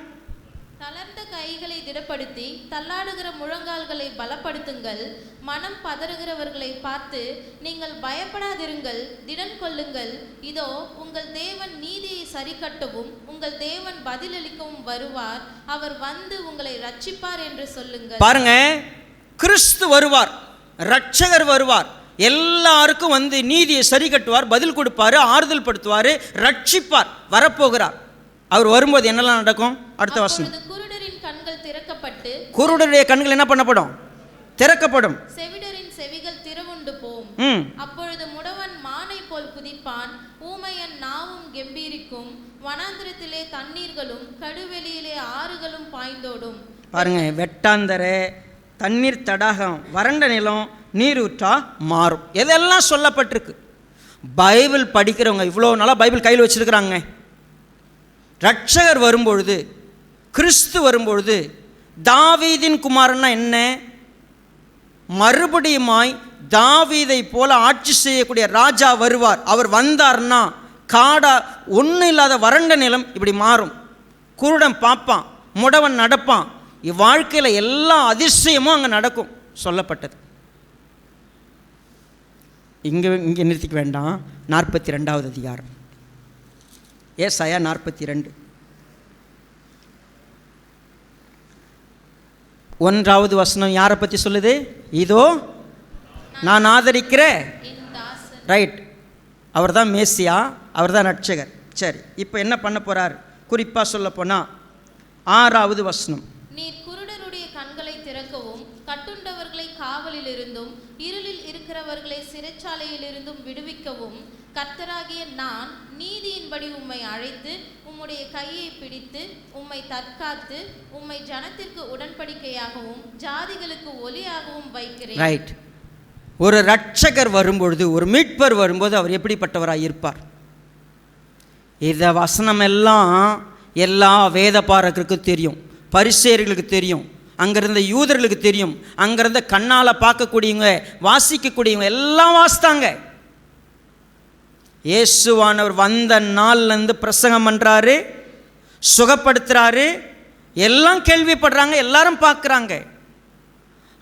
தளர்ந்த கைகளை திடப்படுத்தி தள்ளாடுகிற முழங்கால்களை பலப்படுத்துங்கள். மனம் பதறுகிறவர்களை பார்த்து நீங்கள் பயப்படாதிருங்கள், திடன் கொள்ளுங்கள். இதோ உங்கள் தேவன் நீதியை சரிக்கட்டவும் உங்கள் தேவன் பதிலளிக்கவும் வருவார். அவர் வந்து உங்களை ரட்சிப்பார் என்று சொல்லுங்கள். பாருங்க, கிறிஸ்து வருவார், ரட்சகர் வருவார், எல்லாருக்கும் வந்து நீதியை சரி கட்டுவார், பதில் கொடுப்பார், ஆறுதல் படுத்துவார், ரட்சிப்பார், வரப்போகிறார். அவர் வரும்போது என்னெல்லாம் நடக்கும்? அடுத்த வசனம். குருடரின் கண்கள் திறக்கப்பட்டு, குருடருடைய கண்கள் என்ன பண்ணப்படும்? திறக்கப்படும். செவிடரின் செவிகள் திறவுண்டு போம். அப்பொழுது முடவன் மானை போல் குதிப்பான், ஊமையன் நாவும் கெம்பீரிக்கும். வனாந்திரத்திலே தண்ணீர்களும் கடுவெளியிலே ஆறுகளும் பாய்ந்தோடும். பாருங்க, வெட்டாந்தரை, தண்ணீர் தடாகம், வறண்ட நிலம், நீரூற்றா மாறும். இதெல்லாம் சொல்லப்பட்டிருக்கு. பைபிள் படிக்கிறவங்க இவ்வளோ நாளாக பைபிள் கையில் வச்சுருக்கிறாங்க. ரட்சகர் வரும்பொழுது, கிறிஸ்து வரும்பொழுது, தாவீதின் குமாரன்னா என்ன? மறுபடியுமாய் தாவீதை போல ஆட்சி செய்யக்கூடிய ராஜா வருவார். அவர் வந்தார்னா காடா ஒன்றும் இல்லாத வறண்ட நிலம் இப்படி மாறும். குருடன் பார்ப்பான், முடவன் நடப்பான். இவ்வாழ்க்கையில் எல்லா அதிசயமும் அங்கே நடக்கும் சொல்லப்பட்டது. இங்கே நிறுத்திக்க வேண்டாம். 42வது அதிகாரம், ஏசாயா 42, 1வது வசனம் யாரை பற்றி சொல்லுது? இதோ நான் ஆதரிக்கிற, ரைட், அவர் தான் மேசியா, அவர் தான் ரட்சகர். சரி, இப்போ என்ன பண்ண போகிறார்? குறிப்பாக சொல்ல போனால் 6வது வசனம். நீர் குருடருடைய கண்களை திறக்கவும் கட்டுண்டவர்களை காவலில் இருந்தும் இருளில் இருக்கிறவர்களை சிறைச்சாலையில் இருந்தும் விடுவிக்கவும் கர்த்தராகிய நான் நீதியின்படி உம்மை அழைத்து உம்முடைய கையை பிடித்து உம்மை தற்காத்து உம்மை ஜனத்திற்கு உடன்படிக்கையாகவும் ஜாதிகளுக்கு ஒலியாகவும் வைக்கிறேன். ரைட். ஒரு ரட்சகர் வரும்பொழுது, ஒரு மீட்பர் வரும்போது அவர் எப்படிப்பட்டவராக இருப்பார்? இந்த வசனம் எல்லாம் எல்லா வேத பாரகருக்கும் தெரியும், பரிசேயர்களுக்கு தெரியும், அங்கிருந்த யூதர்களுக்கு தெரியும், அங்கிருந்த கண்ணால் பார்க்கக்கூடியவங்க, வாசிக்கக்கூடியவங்க எல்லாம் வாசித்தாங்க. இயேசுவானவர் வந்த நாள்லேருந்து பிரசங்கம் பண்ணுறாரு, சுகப்படுத்துகிறாரு, எல்லாம் கேள்விப்படுறாங்க, எல்லாரும் பார்க்குறாங்க.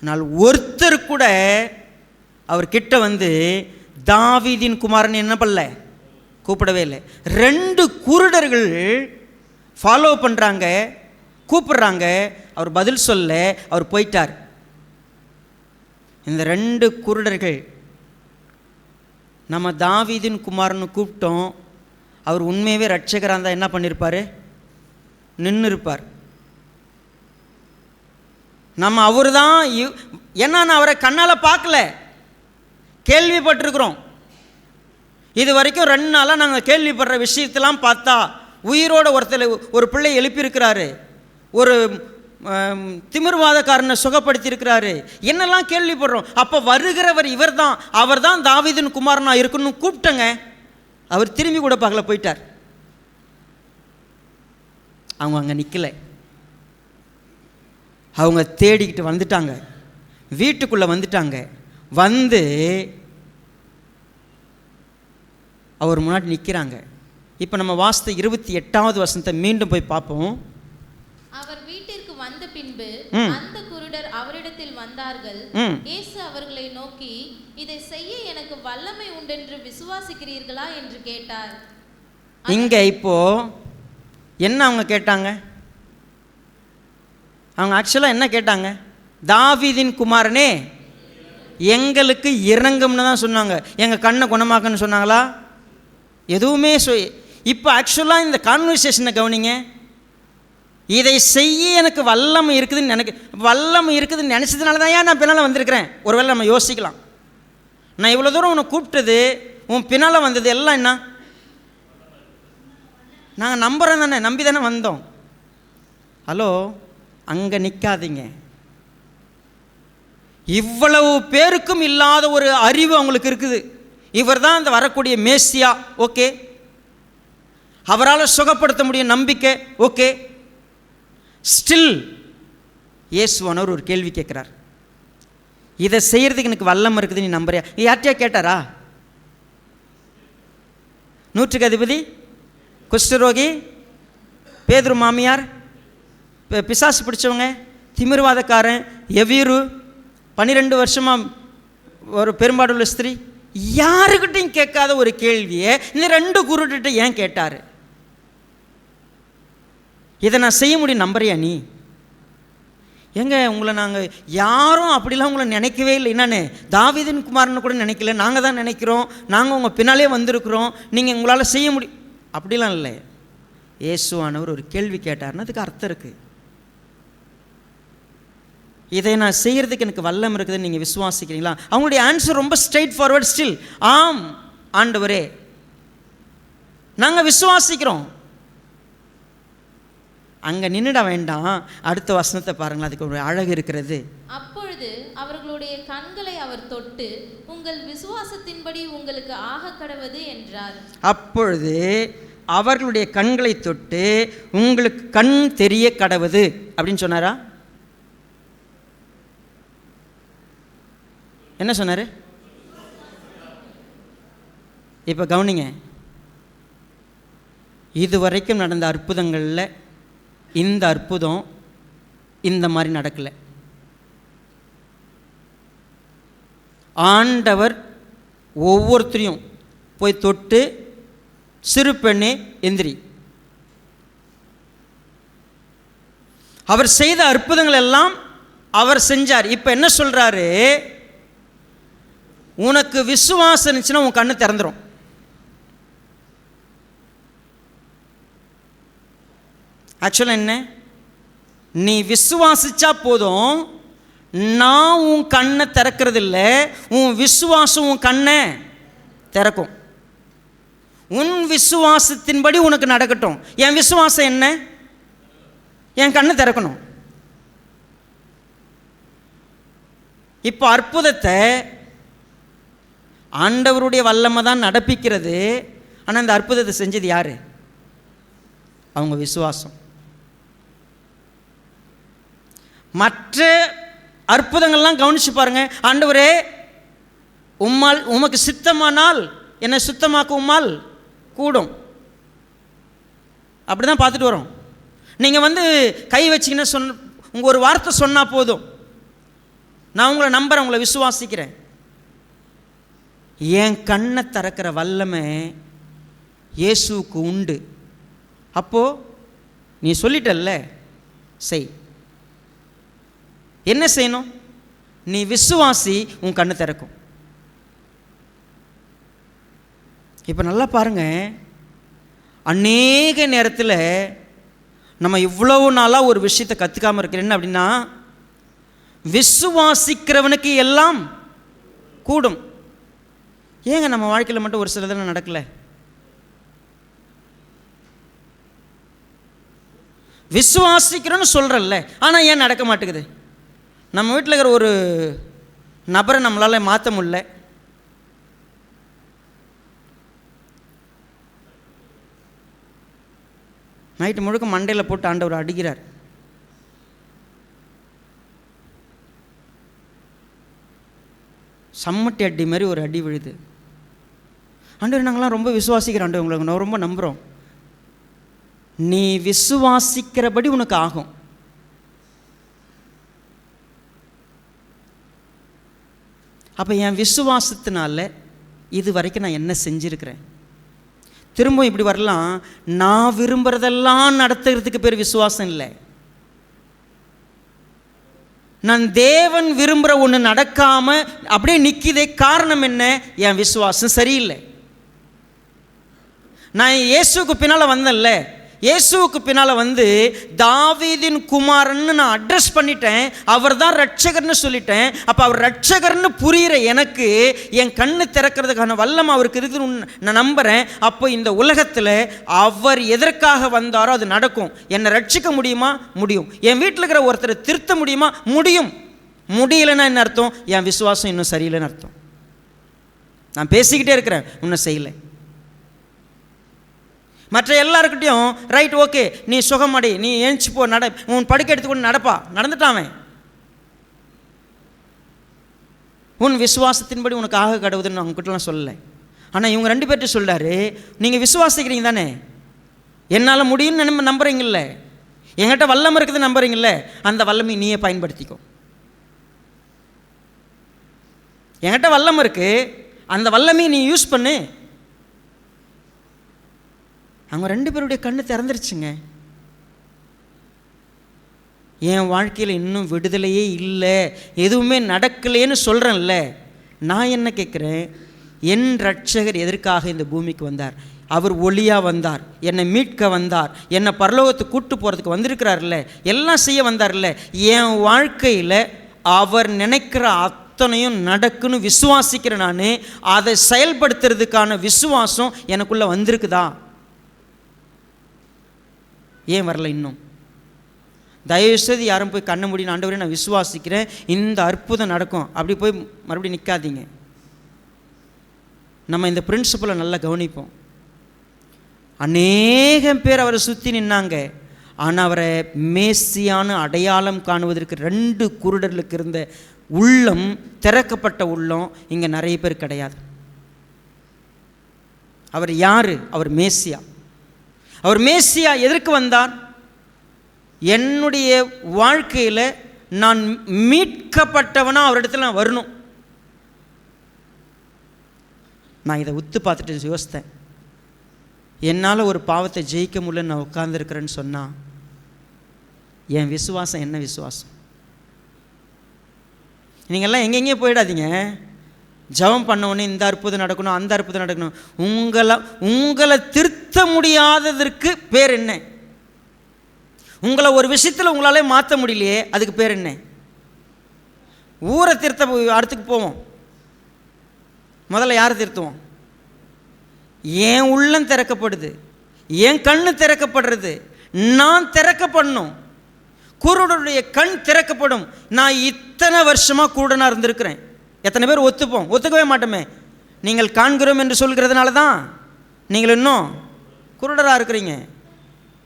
ஆனால் ஒருத்தர் கூட அவர் கிட்ட வந்து தாவீதின் குமாரன் என்ன பண்ணல, கூப்பிடவே இல்லை. 2 குருடர்கள் ஃபாலோ பண்ணுறாங்க, கூப்பிடுறாங்க, அவர் பதில் சொல்ல, அவர் போயிட்டார். இந்த 2 குருடர்கள் நம்ம தாவீதின் குமாரன்னு கூப்பிட்டோம், அவர் உண்மையாகவே ரட்சகராக இருந்தால் என்ன பண்ணியிருப்பார்? நின்று இருப்பார். நம்ம அவர் தான், ஏன்னா நான் அவரை கண்ணால் பார்க்கல, கேள்விப்பட்டிருக்கிறோம். இது வரைக்கும் 2 நாளாக நாங்கள் கேள்விப்படுற விஷயத்தெல்லாம் பார்த்தா, உயிரோட ஒருத்தர் ஒரு பிள்ளை எழுப்பியிருக்கிறாரு, ஒரு திமிர்வாதக்காரனை சுகப்படுத்தியிருக்கிறாரு, என்னெல்லாம் கேள்விப்படுறோம். அப்போ வருகிறவர் இவர் தான், அவர் தான் தாவீதின் குமாரனா இருக்குன்னு கூப்பிட்டங்க. அவர் திரும்பி கூட பார்க்கல, போயிட்டார். அவங்க அங்கே நிற்கலை, அவங்க தேடிக்கிட்டு வந்துட்டாங்க, வீட்டுக்குள்ளே வந்துட்டாங்க. வந்து அவர் முன்னாடி நிற்கிறாங்க. இப்போ நம்ம வாசித்த 28வது வசனத்தை மீண்டும் போய் பார்ப்போம். அவர் வீட்டிற்கு வந்த பின்பு அந்த குருடர் அவரிடத்தில் வந்தார்கள். இயேசு அவர்களை நோக்கி, இதை செய்ய எனக்கு வல்லமை உண்டென்று விசுவாசிக்கிறீர்களா என்று கேட்டார். இங்க இப்போ என்ன அவங்க கேட்டாங்க? அவங்க ஆக்சுவலாக என்ன கேட்டாங்க? தாவீதின் குமாரனே எங்களுக்கு இறங்கும்னு தான் சொன்னாங்க. எங்கள் கண்ணை குணமாக்குன்னு சொன்னாங்களா? எதுவுமே இப்போ ஆக்சுவலாக இந்த கான்வர்சேஷனை கவனிங்க. இதை செய்ய எனக்கு வல்லமை இருக்குதுன்னு வல்லமை இருக்குதுன்னு நினச்சதுனால தான் ஏன் நான் பின்னால் வந்திருக்கிறேன். ஒருவேளை நம்ம யோசிக்கலாம், நான் இவ்வளோ தூரம் உன்னை கூப்பிட்டது, உன் பின்னால் வந்தது எல்லாம் என்ன? நாங்கள் நம்புகிறோம் தானே, நம்பி தானே வந்தோம். ஹலோ, அங்கே நிற்காதீங்க. இவ்வளவு பேருக்கும் இல்லாத ஒரு அறிவு அவங்களுக்கு இருக்குது. இவர் தான் அந்த வரக்கூடிய மேசியா, ஓகே. அவரால் சுகப்படுத்த முடியும் நம்பிக்கை, ஓகே. ஸ்டில் இயேசுவானவர் ஒரு கேள்வி கேட்குறார். இதை செய்கிறதுக்கு எனக்கு வல்லம் இருக்குது, நீ நம்புறியா? யார்கிட்டயா கேட்டாரா? நூற்றுக்கு அதிபதி, குஷ்டரோகி, பேதுரு மாமியார், பிசாசு பிடிச்சவங்க, திமிர்வாதக்காரன், எவீரு, 12 வருஷமாக ஒரு பெரும்பாடுள்ள ஸ்திரீ, யாருக்கிட்டையும் கேட்காத ஒரு கேள்வியை இந்த 2 குருக்கிட்ட ஏன் கேட்டார்? இதை நான் செய்ய முடியும் நம்புறியா நீ? எங்க உங்களை நாங்கள் யாரும் அப்படிலாம் உங்களை நினைக்கவே இல்லை. என்னன்னு தாவீதின் குமாரன்னு கூட நினைக்கல, நாங்கள் தான் நினைக்கிறோம். நாங்கள் உங்கள் பின்னாலே வந்திருக்கிறோம், நீங்கள் உங்களால் செய்ய முடியும் அப்படிலாம் இல்லை. இயேசுவானவர் ஒரு கேள்வி கேட்டார்னு அதுக்கு அர்த்தம் இருக்குது. இதை நான் செய்கிறதுக்கு எனக்கு வல்லம் இருக்குதுன்னு நீங்கள் விசுவாசிக்கிறீங்களா? அவங்களுடைய ஆன்சர் ரொம்ப ஸ்ட்ரெயிட் ஃபார்வர்ட். ஸ்டில் ஆம் ஆண்டவரே, நாங்கள் விசுவாசிக்கிறோம். அங்கே நின்றுட வேண்டாம், அடுத்த வசனத்தை பாருங்களேன், அதுக்கு ஒரு அழகு இருக்கிறது. அப்பொழுது அவர்களுடைய கண்களை அவர் தொட்டு, உங்கள் விசுவாசத்தின்படி உங்களுக்கு ஆக கடவது என்றார். அப்பொழுது அவர்களுடைய கண்களை தொட்டு உங்களுக்கு கண் தெரிய கடவுது அப்படின்னு சொன்னாரா? என்ன சொன்னார்? இப்போ கவனிங்க, இதுவரைக்கும் நடந்த அற்புதங்களில் இந்த அற்புதம் இந்த மாதிரி நடக்கலை. ஆண்டவர் ஒவ்வொருத்தரையும் போய் தொட்டு, சிறு பெண்ணே எந்திரி. அவர் செய்த அற்புதங்கள் எல்லாம் அவர் செஞ்சார். இப்போ என்ன சொல்கிறாரு? உனக்கு விசுவாசம் இருந்துச்சுன்னா உன் கண்ணு திறந்துடும். ஆக்சுவலாக என்ன? நீ விசுவாசிச்சா போதும், நான் உன் கண்ணை திறக்கிறது இல்லை, உன் விசுவாசம் உன் கண்ணை திறக்கும். உன் விசுவாசத்தின்படி உனக்கு நடக்கட்டும். என் விசுவாசம் என்ன? என் கண்ணை திறக்கணும். இப்போ அற்புதத்தை ஆண்டவருடைய வல்லமை தான் நடப்பிக்கிறது. ஆனால் இந்த அற்புதத்தை செஞ்சது யாரு? அவங்க விசுவாசம். மற்ற அற்புதங்கள்லாம் கவனிச்சு பாருங்க. ஆண்டவரே, உமக்கு சித்தமானால் என்னை சுத்தமாக்க உம்மால் கூடும், அப்படி தான் பார்த்துட்டு வரோம். நீங்கள் கை வச்சிங்கன்னா உங்கள் ஒரு வார்த்தை சொன்னால் போதும், நான் உங்களை நம்புகிறேன், உங்களை விசுவாசிக்கிறேன். என் கண்ணை திறக்கிற வல்லமை இயேசுவுக்கு உண்டு. அப்போது நீ சொல்லிட்டல்ல, செய். என்ன செய்யணும்? நீ விசுவாசி, உன் கண்ணு திறக்கும். இப்போ நல்லா பாருங்க, அநேக நேரத்தில் நம்ம இவ்வளவு நாளாக ஒரு விஷயத்தை கற்றுக்காமல் இருக்கிறேன். என்ன அப்படின்னா, விசுவாசிக்கிறவனுக்கு எல்லாம் கூடும். ஏங்க நம்ம வாழ்க்கையில் மட்டும் ஒரு சிலதெல்லாம் நடக்கலை? விசுவாசிக்கிறோன்னு சொல்கிறல்ல, ஆனால் ஏன் நடக்க மாட்டேங்குது? நம்ம வீட்டில் இருக்கிற ஒரு நபரை நம்மளால் மாற்ற முடியல. நைட்டு முழுக்க மண்டையில் போட்டு ஆண்டவர் அடிக்கிறார். சம்மட்டி அடி மாதிரி ஒரு அடி விழுது. ஆண்டவர், நாங்களாம் ரொம்ப விசுவாசிக்கிறோம் ஆண்டவர், உங்களுக்கு நான் ரொம்ப நம்புகிறோம். நீ விசுவாசிக்கிறபடி உனக்கு ஆகும். அப்போ என் விசுவாசத்தினால இது வரைக்கும் நான் என்ன செஞ்சுருக்கிறேன்? திரும்ப இப்படி வரலாம், நான் விரும்புகிறதெல்லாம் நடத்துறதுக்கு பேர் விசுவாசம் இல்லை. நான் தேவன் விரும்புகிற ஒன்று நடக்காமல் அப்படியே நிற்கிதே, காரணம் என்ன? என் விசுவாசம் சரியில்லை. நான் இயேசுக்கு பின்னால் வந்தேன்ல, இயேசுவுக்கு பின்னால் தாவீதின் குமாரன்னு நான் அட்ரஸ் பண்ணிட்டேன், அவர் தான் ரட்சகர்னு சொல்லிட்டேன். அப்போ அவர் ரட்சகர்னு புரிகிற எனக்கு என் கண்ணு திறக்கிறதுக்கான வல்லமை அவருக்கு இருக்குதுன்னு நான் நம்புகிறேன். அப்போ இந்த உலகத்தில் அவர் எதற்காக வந்தாரோ அது நடக்கும். என்னை ரட்சிக்க முடியுமா? முடியும். என் வீட்டில் இருக்கிற ஒருத்தரை திருத்த முடியுமா? முடியும். முடியலைன்னா என்ன அர்த்தம்? என் விசுவாசம் இன்னும் சரியில்லைன்னு அர்த்தம். நான் பேசிக்கிட்டே இருக்கிறேன், இன்னும் செய்யலை. மற்ற எல்லாருக்கிட்டையும் ரைட், ஓகே, நீ சுகமடி, நீ ஏஞ்சி போ, நட, உன் படுக்கை எடுத்துக்கொண்டு நடப்பா, நடந்துட்டான். உன் விசுவாசத்தின்படி உனக்கு ஆக கடவுதுன்னு அவங்ககிட்டலாம் சொல்லலை. ஆனால் இவங்க 2 பேர்கிட்ட சொல்கிறாரு, நீங்கள் விசுவாசிக்கிறீங்க தானே, என்னால் முடியும்னு நம்புறீங்கல்ல, என்கிட்ட வல்லம் இருக்குது நம்புறீங்கல்ல, அந்த வல்லமை நீயே பயன்படுத்திக்கோ. என்கிட்ட வல்லம் இருக்கு, அந்த வல்லமையை நீ யூஸ் பண்ணு. அவங்க 2 பேருடைய கண்ணு திறந்துருச்சுங்க. என் வாழ்க்கையில் இன்னும் விடுதலையே இல்லை, எதுவுமே நடக்கலையேன்னு சொல்கிறேன்ல. நான் என்ன கேட்குறேன், என் ரட்சகர் எதற்காக இந்த பூமிக்கு வந்தார்? அவர் ஒளியாக வந்தார், என்னை மீட்க வந்தார், என்னை பரலோகத்துக்கு கூட்டு போகிறதுக்கு வந்திருக்கிறார்ல, எல்லாம் செய்ய வந்தார்ல. என் வாழ்க்கையில் அவர் நினைக்கிற அத்தனையும் நடக்குன்னு விசுவாசிக்கிறேன். நான் அதை செயல்படுத்துறதுக்கான விசுவாசம் எனக்குள்ளே வந்திருக்குதா? ஏன் வரல இன்னும்? தயவுசெய்து யாரும் போய் கண்ண முடியும், ஆண்டவரே நான் விசுவாசிக்கிறேன், இந்த அற்புதம் நடக்கும், அப்படி போய் மறுபடியும் நிற்காதீங்க. நம்ம இந்த பிரின்சிபலை நல்லா கவனிப்போம். அநேகம் பேர் அவரை சுற்றி நின்னாங்க, ஆனால் அவரை மேசியான அடையாளம் காணுவதற்கு 2 குருடர்களுக்கு இருந்த உள்ளம், திறக்கப்பட்ட உள்ளம் இங்கே நிறைய பேர் கிடையாது. அவர் யார்? அவர் மேசியா. அவர் மேசியா எதற்கு வந்தார்? என்னுடைய வாழ்க்கையில் நான் மீட்கப்பட்டவனா அவரிடத்துல நான் வரணும். நான் இதை உத்து பார்த்துட்டு யோசித்தேன், என்னால் ஒரு பாவத்தை ஜெயிக்க முடியலன்னு நான் உட்கார்ந்துருக்கிறேன்னு சொன்னால் என் விசுவாசம் என்ன விசுவாசம்? நீங்கள்லாம் எங்கெங்கேயும் போயிடாதீங்க. ஜெபம் பண்ண இந்த அற்புதம் நடக்கணும், அந்த அற்புதம் நடக்கணும். உங்களை திருத்த முடியாததற்கு பேர் என்ன? உங்களை ஒரு விஷயத்தில் உங்களாலே மாற்ற முடியலையே, அதுக்கு பேர் என்ன? ஊரை திருத்த அடுத்துக்கு போவோம். முதல்ல யாரை திருத்துவோம்? என் உள்ளம் திறக்கப்படுது, என் கண்ணு திறக்கப்படுறது, நான் திறக்கப்படணும். குருடனுடைய கண் திறக்கப்படும். நான் இத்தனை வருஷமாக குருடனாக இருந்திருக்கிறேன். எத்தனை பேர் ஒத்துப்போம்? ஒத்துக்கவே மாட்டோமே. நீங்கள் காண்கிறோம் என்று சொல்கிறதுனால தான் நீங்கள் இன்னும் குருடராக இருக்கிறீங்க.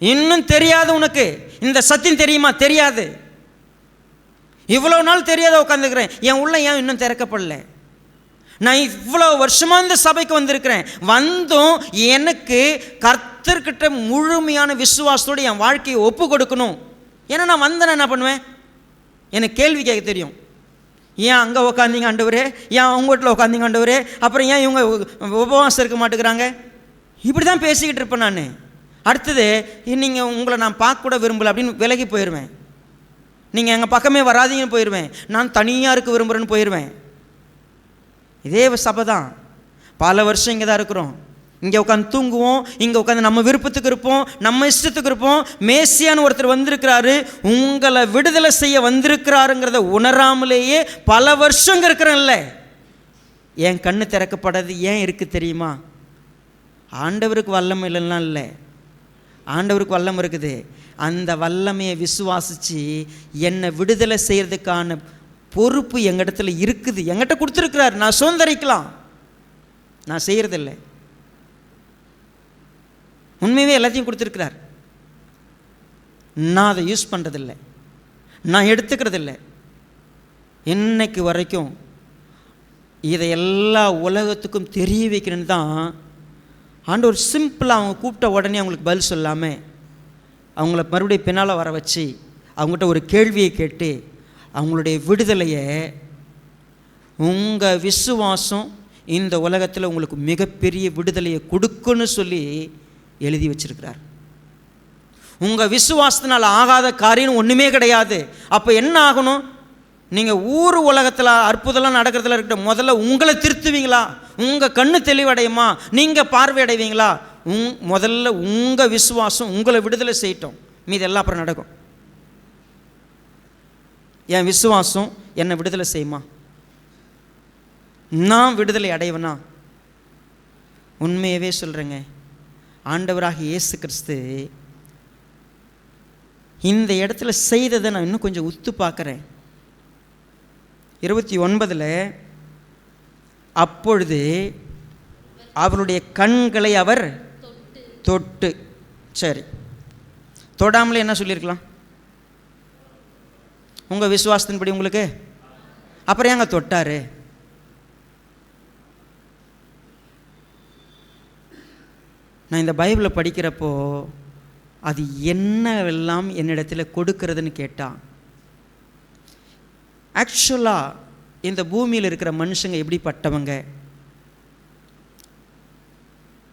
இன்னும் தெரியாது. உனக்கு இந்த சத்தியம் தெரியுமா? தெரியாது. இவ்வளோ நாள் தெரியாத உட்காந்துக்கிறேன். என் உள்ள ஏன் இன்னும் திறக்கப்படல? நான் இவ்வளோ வருஷமாக இந்த சபைக்கு வந்திருக்கிறேன். வந்தும் எனக்கு கர்த்தர்கிட்ட முழுமையான விசுவாசத்தோடு என் வாழ்க்கையை ஒப்பு கொடுக்கணும். ஏன்னா நான் வந்தேன், என்ன பண்ணுவேன்? எனக்கு கேள்வி கேட்க தெரியும். ஏன் அங்கே உட்காந்திங்க ஆண்டவரே, ஏன் அவங்க வீட்டில் உட்காந்திங்க ஆண்டவரே, அப்புறம் ஏன் இவங்க உபவாசம் இருக்க மாட்டேங்கிறாங்க? இப்படி தான் பேசிக்கிட்டு இருப்பேன் நான். அடுத்தது, நீங்கள் உங்களை நான் பார்க்க கூட விரும்பலை அப்படின்னு விலகி போயிடுவேன். நீங்கள் எங்கள் பக்கமே வராதீங்கன்னு போயிடுவேன். நான் தனியாக இருக்க விரும்புகிறேன்னு போயிடுவேன். இதே சபை தான். பல வருஷம் இங்கே தான் இருக்கிறோம். இங்கே உட்காந்து தூங்குவோம், இங்கே உட்காந்து நம்ம விருப்பத்துக்கு இருப்போம், நம்ம இஷ்டத்துக்கு இருப்போம். மேசியான்னு ஒருத்தர் வந்திருக்கிறாரு, உங்களை விடுதலை செய்ய வந்திருக்கிறாருங்கிறத உணராமலேயே பல வருஷங்க இருக்கிறேன்ல. என் கண்ணு திறக்கப்படாது ஏன் இருக்குது தெரியுமா? ஆண்டவருக்கு வல்லமை இல்லைன்னா இல்லை, ஆண்டவருக்கு வல்லம் இருக்குது. அந்த வல்லமையை விசுவாசித்து என்னை விடுதலை செய்கிறதுக்கான பொறுப்பு எங்கிடத்துல இருக்குது, எங்கிட்ட கொடுத்துருக்கிறார். நான் சுதந்திரிக்கலாம், நான் செய்கிறதில்லை. உண்மையே எல்லாத்தையும் கொடுத்துருக்கிறார், நான் அதை யூஸ் பண்ணுறதில்லை, நான் எடுத்துக்கிறதில்லை. இன்னைக்கு வரைக்கும் இதை எல்லா உலகத்துக்கும் தெரிய வைக்கணுன்னு தான் ஆண்டவர் சிம்பிளாக அவங்க கூப்பிட்ட உடனே அவங்களுக்கு பதில் சொல்லாமல் அவங்கள மறுபடியும் பின்னால் வர வச்சு அவங்ககிட்ட ஒரு கேள்வியை கேட்டு அவங்களுடைய விடுதலையை, உங்கள் விசுவாசம் இந்த உலகத்தில் உங்களுக்கு மிகப்பெரிய விடுதலையை கொடுக்குன்னு சொல்லி எழுதி வச்சிருக்கிறார். உங்கள் விசுவாசத்தினால் ஆகாத காரியம் ஒன்றுமே கிடையாது. அப்போ என்ன ஆகணும்? நீங்கள் ஊர் உலகத்தில் அற்புதம்லாம் நடக்கிறதுல இருக்கட்டும், முதல்ல உங்களை திருத்துவீங்களா? உங்கள் கண்ணு தெளிவடையுமா? நீங்கள் பார்வையடைவீங்களா? முதல்ல உங்கள் விசுவாசம் உங்களை விடுதலை செய்யட்டும், மீது எல்லாம் அப்புறம் நடக்கும். என் விசுவாசம் என்னை விடுதலை செய்யுமா? நான் விடுதலை அடைவனா? உண்மையவே சொல்கிறேங்க, ஆண்டவராக இயேசு கிறிஸ்து இந்த இடத்துல செய்ததை நான் இன்னும் கொஞ்சம் உத்து பார்க்குறேன். 29 அப்பொழுது அவருடைய கண்களை அவர் தொட்டு. சரி, தொடாமலே என்ன சொல்லியிருக்கலாம்? உங்கள் விசுவாசத்தின்படி உங்களுக்கு. அப்புறம் ஏங்க தொட்டார்? நான் இந்த பைபிளை படிக்கிறப்போ அது என்னவெல்லாம் என்னிடத்தில் கொடுக்கறதுன்னு கேட்டால், ஆக்சுவலாக இந்த பூமியில் இருக்கிற மனுஷங்க எப்படிப்பட்டவங்க,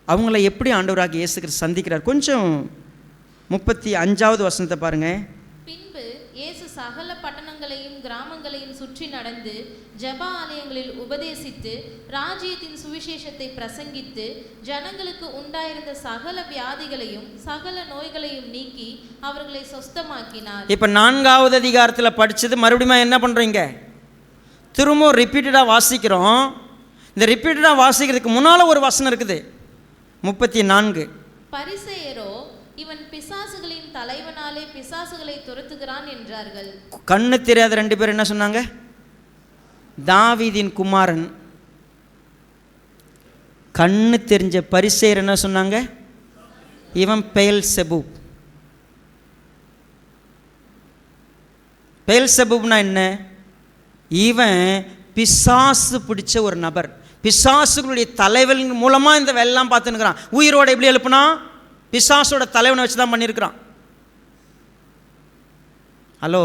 அவங்கள எப்படி ஆண்டவராக இயேசு கிறிஸ்து சந்திக்கிறார். கொஞ்சம் 35வது வசனத்தை பாருங்கள். பின்பு இயேசு சகல பட்டணங்களையும் கிராமங்களையும் சுற்றி நடந்து ஜெப ஆலயங்களில் உபதேசித்து ராஜ்யத்தின் சுவிசேஷத்தை பிரசங்கித்து ஜனங்களுக்கு உண்டாயிருந்த சகல வியாதிகளையும் சகல நோய்களையும் நீக்கி அவர்களை சொஸ்தமாக்கினார். இப்போ 4வது அதிகாரத்தில் படித்தது மறுபடியும் என்ன பண்ணுறீங்க? திரும்ப ரிப்பீட்டடாக வாசிக்கிறோம். இந்த ரிப்பீட்டடாக வாசிக்கிறதுக்கு முன்னால் ஒரு வசனம் இருக்குது, 34. பரிசேயரோ இவன் பிசாசுகளின் தலைவனாலே பிசாசுகளை துரத்துகிறான் என்றார்கள். கண்ணு தெரியாத 2 பேர் என்ன சொன்னாங்க? தாவீதின் குமாரன். கண்ணு தெரிஞ்ச பரிசேயர் என்ன சொன்னாங்க? இவன் பெயல்செபூப். பெயல்செபூப்னா என்ன? இவன் பிசாசு பிடிச்ச ஒரு நபர். பிசாசுகளுடைய தலைவன் மூலமாக இந்த வெள்ளம் பார்த்துன்னுக்கிறான். உயிரோட எப்படி எழுப்புனா? பிசாசோட தலைவனை வச்சு தான் பண்ணியிருக்கிறான். ஹலோ,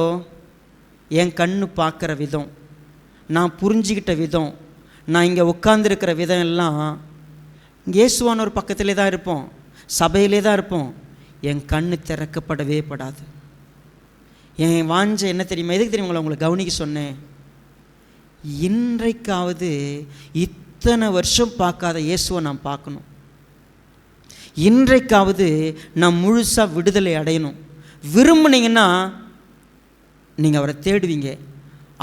என் கண்ணு பார்க்குற விதம், நான் புரிஞ்சிக்கிட்ட விதம், நான் இங்கே உட்காந்துருக்கிற விதம் எல்லாம் இயேசுவான ஒரு பக்கத்திலே தான் இருப்போம், சபையிலே தான் இருப்போம். என் கண்ணு திறக்கப்படவே படாது. என் வாஞ்ச என்ன தெரியுமா? எதுக்கு தெரியுமா உங்களை கவனிக்க சொன்னேன்? இன்றைக்காவது இத்தனை வருஷம் பார்க்காத இயேசுவை நான் பார்க்கணும். இன்றைக்காவது நான் முழுசாக விடுதலை அடையணும். விரும்புனீங்கன்னா நீங்கள் அவரை தேடுவீங்க.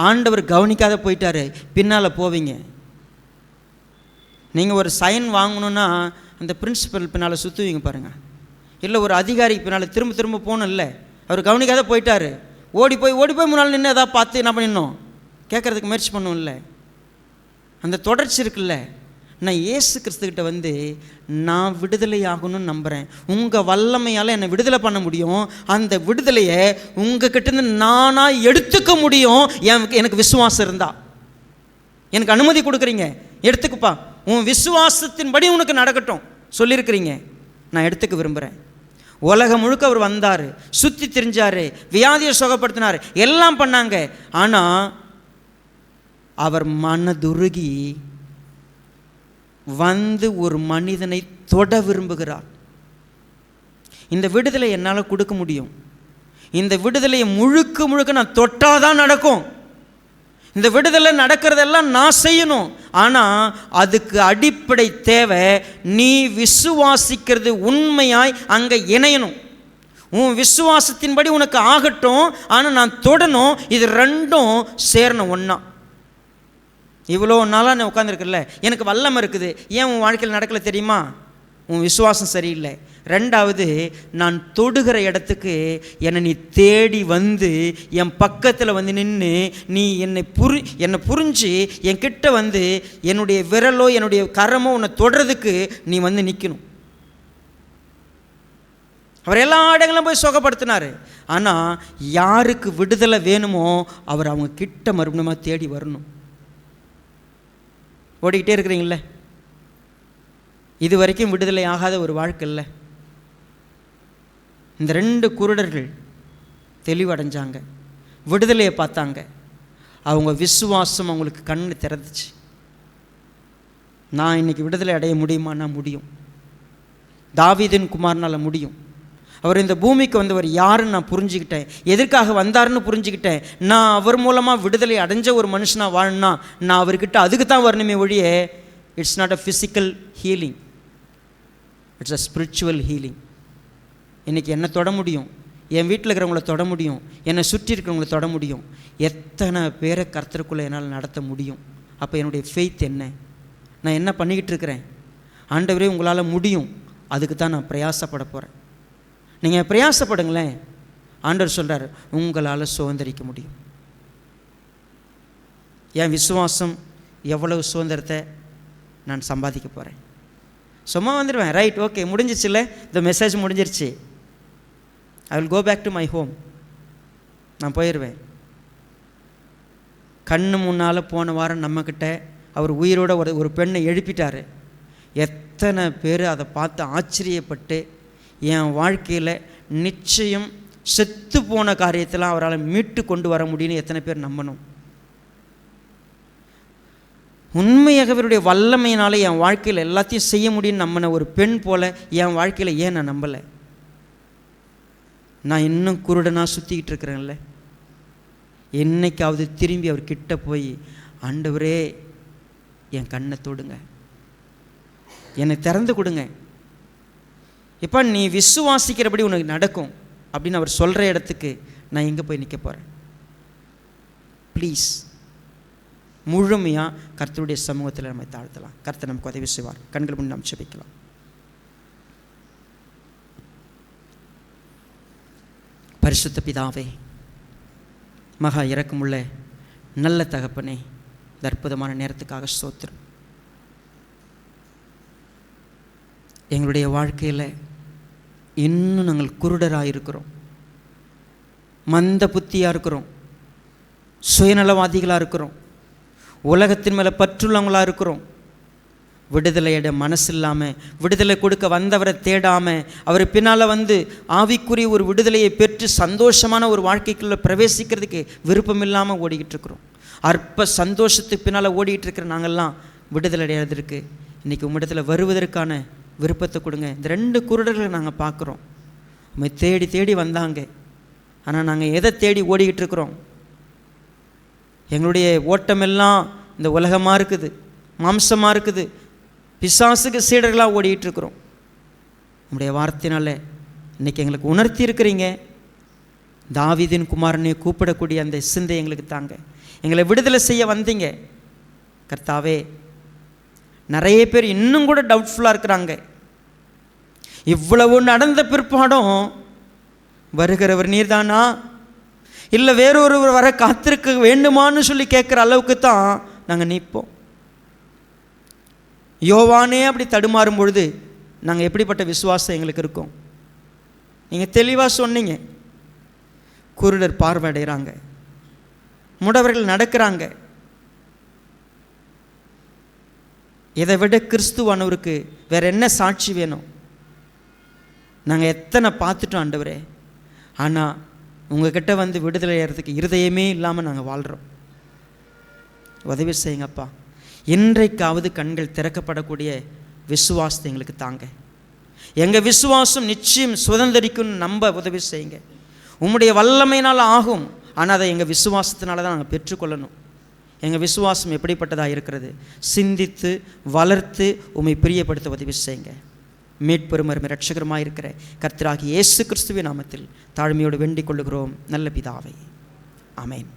ஆண்டவர் கவனிக்காத போயிட்டாரு, பின்னால் போவீங்க. நீங்கள் ஒரு சைன் வாங்கணுன்னா அந்த பிரின்சிபல் பின்னால் சுற்றுவீங்க பாருங்கள். இல்லை ஒரு அதிகாரிக்கு பின்னால் திரும்ப திரும்ப போகணும். இல்லை, அவர் கவனிக்காத போயிட்டாரு, ஓடி போய் முன்னால் நின்று எதாவது பார்த்து என்ன பண்ணிடணும், கேட்குறதுக்கு முயற்சி பண்ணணும். இல்லை, அந்த தொடர்ச்சி இருக்குல்ல. நான் இயேசு கிறிஸ்துக்கிட்ட வந்து நான் விடுதலை ஆகணும்னு நம்புகிறேன். உங்கள் வல்லமையால் என்னை விடுதலை பண்ண முடியும். அந்த விடுதலையை உங்கள் கிட்டேருந்து நானாக எடுத்துக்க முடியும். எனக்கு விசுவாசம் இருந்தால் எனக்கு அனுமதி கொடுக்குறீங்க, எடுத்துக்குப்பா, உன் விசுவாசத்தின்படி உனக்கு நடக்கட்டும் சொல்லியிருக்கிறீங்க, நான் எடுத்துக்க விரும்புகிறேன். உலகம் முழுக்க அவர் வந்தார், சுற்றி திரிஞ்சார், வியாதியை சுகப்படுத்தினார், எல்லாம் பண்ணாங்க. ஆனால் அவர் மனதுருகி வந்து ஒரு மனிதனை தொட விரும்புகிறார். இந்த விடுதலை என்னால் கொடுக்க முடியும். இந்த விடுதலையை முழுக்க நான் தொட்டாதான் நடக்கும். இந்த விடுதலை நடக்கிறதெல்லாம் நான் செய்யணும். ஆனால் அதுக்கு அடிப்படை தேவை, நீ விசுவாசிக்கிறது உண்மையாய் அங்கே இணையணும். உன் விசுவாசத்தின்படி உனக்கு ஆகட்டும், ஆனால் நான் தொடணும். இது ரெண்டும் சேரணும் ஒன்றா. இவ்வளோ நாளாக நான் உட்காந்துருக்குல்ல, எனக்கு வல்லம் இருக்குது, ஏன் உன் வாழ்க்கையில் நடக்கலை தெரியுமா? உன் விசுவாசம் சரியில்லை. ரெண்டாவது, நான் தொடுகிற இடத்துக்கு என்னை நீ தேடி வந்து என் பக்கத்தில் வந்து நின்று நீ என்னை புரிஞ்சு என் கிட்ட வந்து என்னுடைய விரலோ என்னுடைய கரமோ உன்னை தொடுறதுக்கு நீ வந்து நிற்கணும். அவர் எல்லா இடங்களும் போய் சுகப்படுத்தினார். ஆனால் யாருக்கு விடுதலை வேணுமோ அவர் அவங்க கிட்ட மறுபடியும் தேடி வரணும். ஓடிக்கிட்டே இருக்கிறீங்கள, இது வரைக்கும் விடுதலை ஆகாத ஒரு வாழ்க்கை இல்லை. இந்த 2 குருடர்கள் தெளிவடைஞ்சாங்க, விடுதலையை பார்த்தாங்க. அவங்க விசுவாசம் அவங்களுக்கு கண்ணு திறந்துச்சு. நான் இன்னைக்கு விடுதலை அடைய முடியுமானா முடியும். தாவீதின் குமாரனால் முடியும். அவர் இந்த பூமிக்கு வந்தவர் யாருன்னு நான் புரிஞ்சுக்கிட்டேன், எதற்காக வந்தாருன்னு புரிஞ்சுக்கிட்டேன். நான் அவர் மூலமாக விடுதலை அடைஞ்ச ஒரு மனுஷனாக வாழணும்னா நான் அவர்கிட்ட அதுக்கு தான் வரணுமே ஒழிய, it's not a physical healing, it's a spiritual healing. இன்றைக்கி என்னை தொட முடியும், என் வீட்டில் இருக்கிறவங்கள தொட முடியும், என்னை சுற்றி இருக்கிறவங்கள தொட முடியும். எத்தனை பேரை கர்த்தருக்குள்ளே என்னால் நடத்த முடியும். அப்போ என்னுடைய ஃபெய்த் என்ன? நான் என்ன பண்ணிக்கிட்டு இருக்கிறேன்? ஆண்டவரே உங்களால் முடியும், அதுக்கு தான் நான் பிரயாசப்பட போகிறேன். நீங்கள் பிரயாசப்படுங்களேன், ஆண்டவர் சொல்கிறார் உங்களால் சுதந்திரிக்க முடியும். என் விசுவாசம் எவ்வளவு சுதந்திரத்தை நான் சம்பாதிக்க போகிறேன். சும்மா வந்துடுவேன், ரைட், ஓகே, முடிஞ்சிச்சுல்ல, இந்த மெசேஜ் முடிஞ்சிருச்சு, I will go back to my home, நான் போயிடுவேன். கண்ணு முன்னால் போன வாரம் நம்மக்கிட்ட அவர் உயிரோட ஒரு பெண்ணை எழுப்பிட்டார். எத்தனை பேர் அதை பார்த்து ஆச்சரியப்பட்டு என் வாழ்க்கையில் நிச்சயம் செத்து போன காரியத்தெல்லாம் அவரால் மீட்டு கொண்டு வர முடியும்னு எத்தனை பேர் நம்பணும்? உண்மையாக அவருடைய வல்லமையினால என் வாழ்க்கையில் எல்லாத்தையும் செய்ய முடியும்னு நம்பின ஒரு பெண் போல் என் வாழ்க்கையில் ஏன் நான் நம்பலை? நான் இன்னும் குருடனாக சுற்றிக்கிட்டு இருக்கிறேன்ல. என்னைக்காவது திரும்பி அவர் கிட்ட போய், ஆண்டவரே என் கண்ணை தொடுங்க, என்னை திறந்து கொடுங்க, இப்போ நீ விசுவாசிக்கிறபடி உனக்கு நடக்கும் அப்படின்னு அவர் சொல்கிற இடத்துக்கு நான் எங்கே போய் நிற்க போகிறேன்? ப்ளீஸ், முழுமையாக கர்த்தருடைய சமூகத்தில் நம்ம தாழ்த்தலாம். கர்த்தர் நமக்கு உதவி செய்வார். கண்கள் முன் நாம் ஜெபிக்கலாம். பரிசுத்த பிதாவே, மகா இரக்கமுள்ள நல்ல தகப்பனே, இந்த அற்புதமான நேரத்துக்காக ஸ்தோத்திரம். எங்களுடைய வாழ்க்கையில் இன்னும் நாங்கள் குருடராக இருக்கிறோம், மந்த புத்தியாக இருக்கிறோம், சுயநலவாதிகளாக இருக்கிறோம், உலகத்தின் மேலே பற்றுள்ளவங்களாக இருக்கிறோம். விடுதலையிட மனசு இல்லாமல், விடுதலை கொடுக்க வந்தவரை தேடாமல், அவர் பின்னால் வந்து ஆவிக்குரிய ஒரு விடுதலையை பெற்று சந்தோஷமான ஒரு வாழ்க்கைக்குள்ளே பிரவேசிக்கிறதுக்கு விருப்பம் இல்லாமல் ஓடிக்கிட்டு இருக்கிறோம். அற்ப சந்தோஷத்துக்கு பின்னால் ஓடிக்கிட்டு இருக்கிற நாங்கள்லாம் விடுதலை அடையாதற்கு இன்றைக்கி உம்மிடத்தில் வருவதற்கான விருப்பத்தை கொடுங்க. இந்த 2 குருடர்களை நாங்கள் பார்க்குறோம். உண்மை தேடி தேடி வந்தாங்க, ஆனால் நாங்கள் எதை தேடி ஓடிக்கிட்டு இருக்கிறோம்? எங்களுடைய ஓட்டமெல்லாம் இந்த உலகமாக இருக்குது, மாம்சமாக இருக்குது, பிசாசுக்கு சீடர்களாக ஓடிக்கிட்டு இருக்கிறோம். உங்களுடைய வார்த்தையினால் இன்றைக்கி எங்களுக்கு உணர்த்தி இருக்கிறீங்க. தாவீதின் குமாரனை கூப்பிடக்கூடிய அந்த சிந்தை எங்களுக்கு தாங்க. எங்களை விடுதலை செய்ய வந்தீங்க கர்த்தாவே. நிறைய பேர் இன்னும் கூட டவுட்ஃபுல்லாக இருக்கிறாங்க. இவ்வளவு நடந்த பிற்பாடும் வருகிறவர் நீர்தானா, இல்லை வேறொருவர் வர காத்திருக்க வேண்டுமான்னு சொல்லி கேட்குற அளவுக்கு தான் நாங்கள் நிற்போம். யோவானே அப்படி தடுமாறும் பொழுது நாங்கள் எப்படிப்பட்ட விசுவாசம் எங்களுக்கு இருக்கும்? நீங்கள் தெளிவாக சொன்னீங்க. குருடர் பார்வையடைகிறாங்க, முடவர்கள் நடக்கிறாங்க. இதை விட கிறிஸ்துவானவருக்கு வேற என்ன சாட்சி வேணும்? நாங்கள் எத்தனை பார்த்துட்டோம் ஆண்டவரே, ஆனால் உங்ககிட்ட வந்து விடுதலை அடைகிறதுக்கு இருதயமே இல்லாமல் நாங்கள் வாழ்கிறோம். உதவி செய்யுங்கப்பா. இன்றைக்காவது கண்கள் திறக்கப்படக்கூடிய விசுவாசத்தை எங்களுக்கு தாங்க. எங்கள் விசுவாசம் நிச்சயம் சுதந்திரிக்கும்னு நம்ப உதவி செய்யுங்க. உம்முடைய வல்லமையினால் ஆகும், ஆனால் அதை எங்கள் விசுவாசத்தினால தான் நாங்கள் பெற்றுக்கொள்ளணும். எங்கள் விசுவாசம் எப்படிப்பட்டதாக இருக்கிறது? சிந்தித்து வளர்த்து உம்மை பிரியப்படுத்த உதவி செய்யுங்க. மீட்பெரும் இரட்சகருமாக இருக்கிற கர்த்தராகிய இயேசு கிறிஸ்துவின் நாமத்தில் தாழ்மையோடு வேண்டிக் கொள்ளுகிறோம் நல்ல பிதாவே. ஆமென்.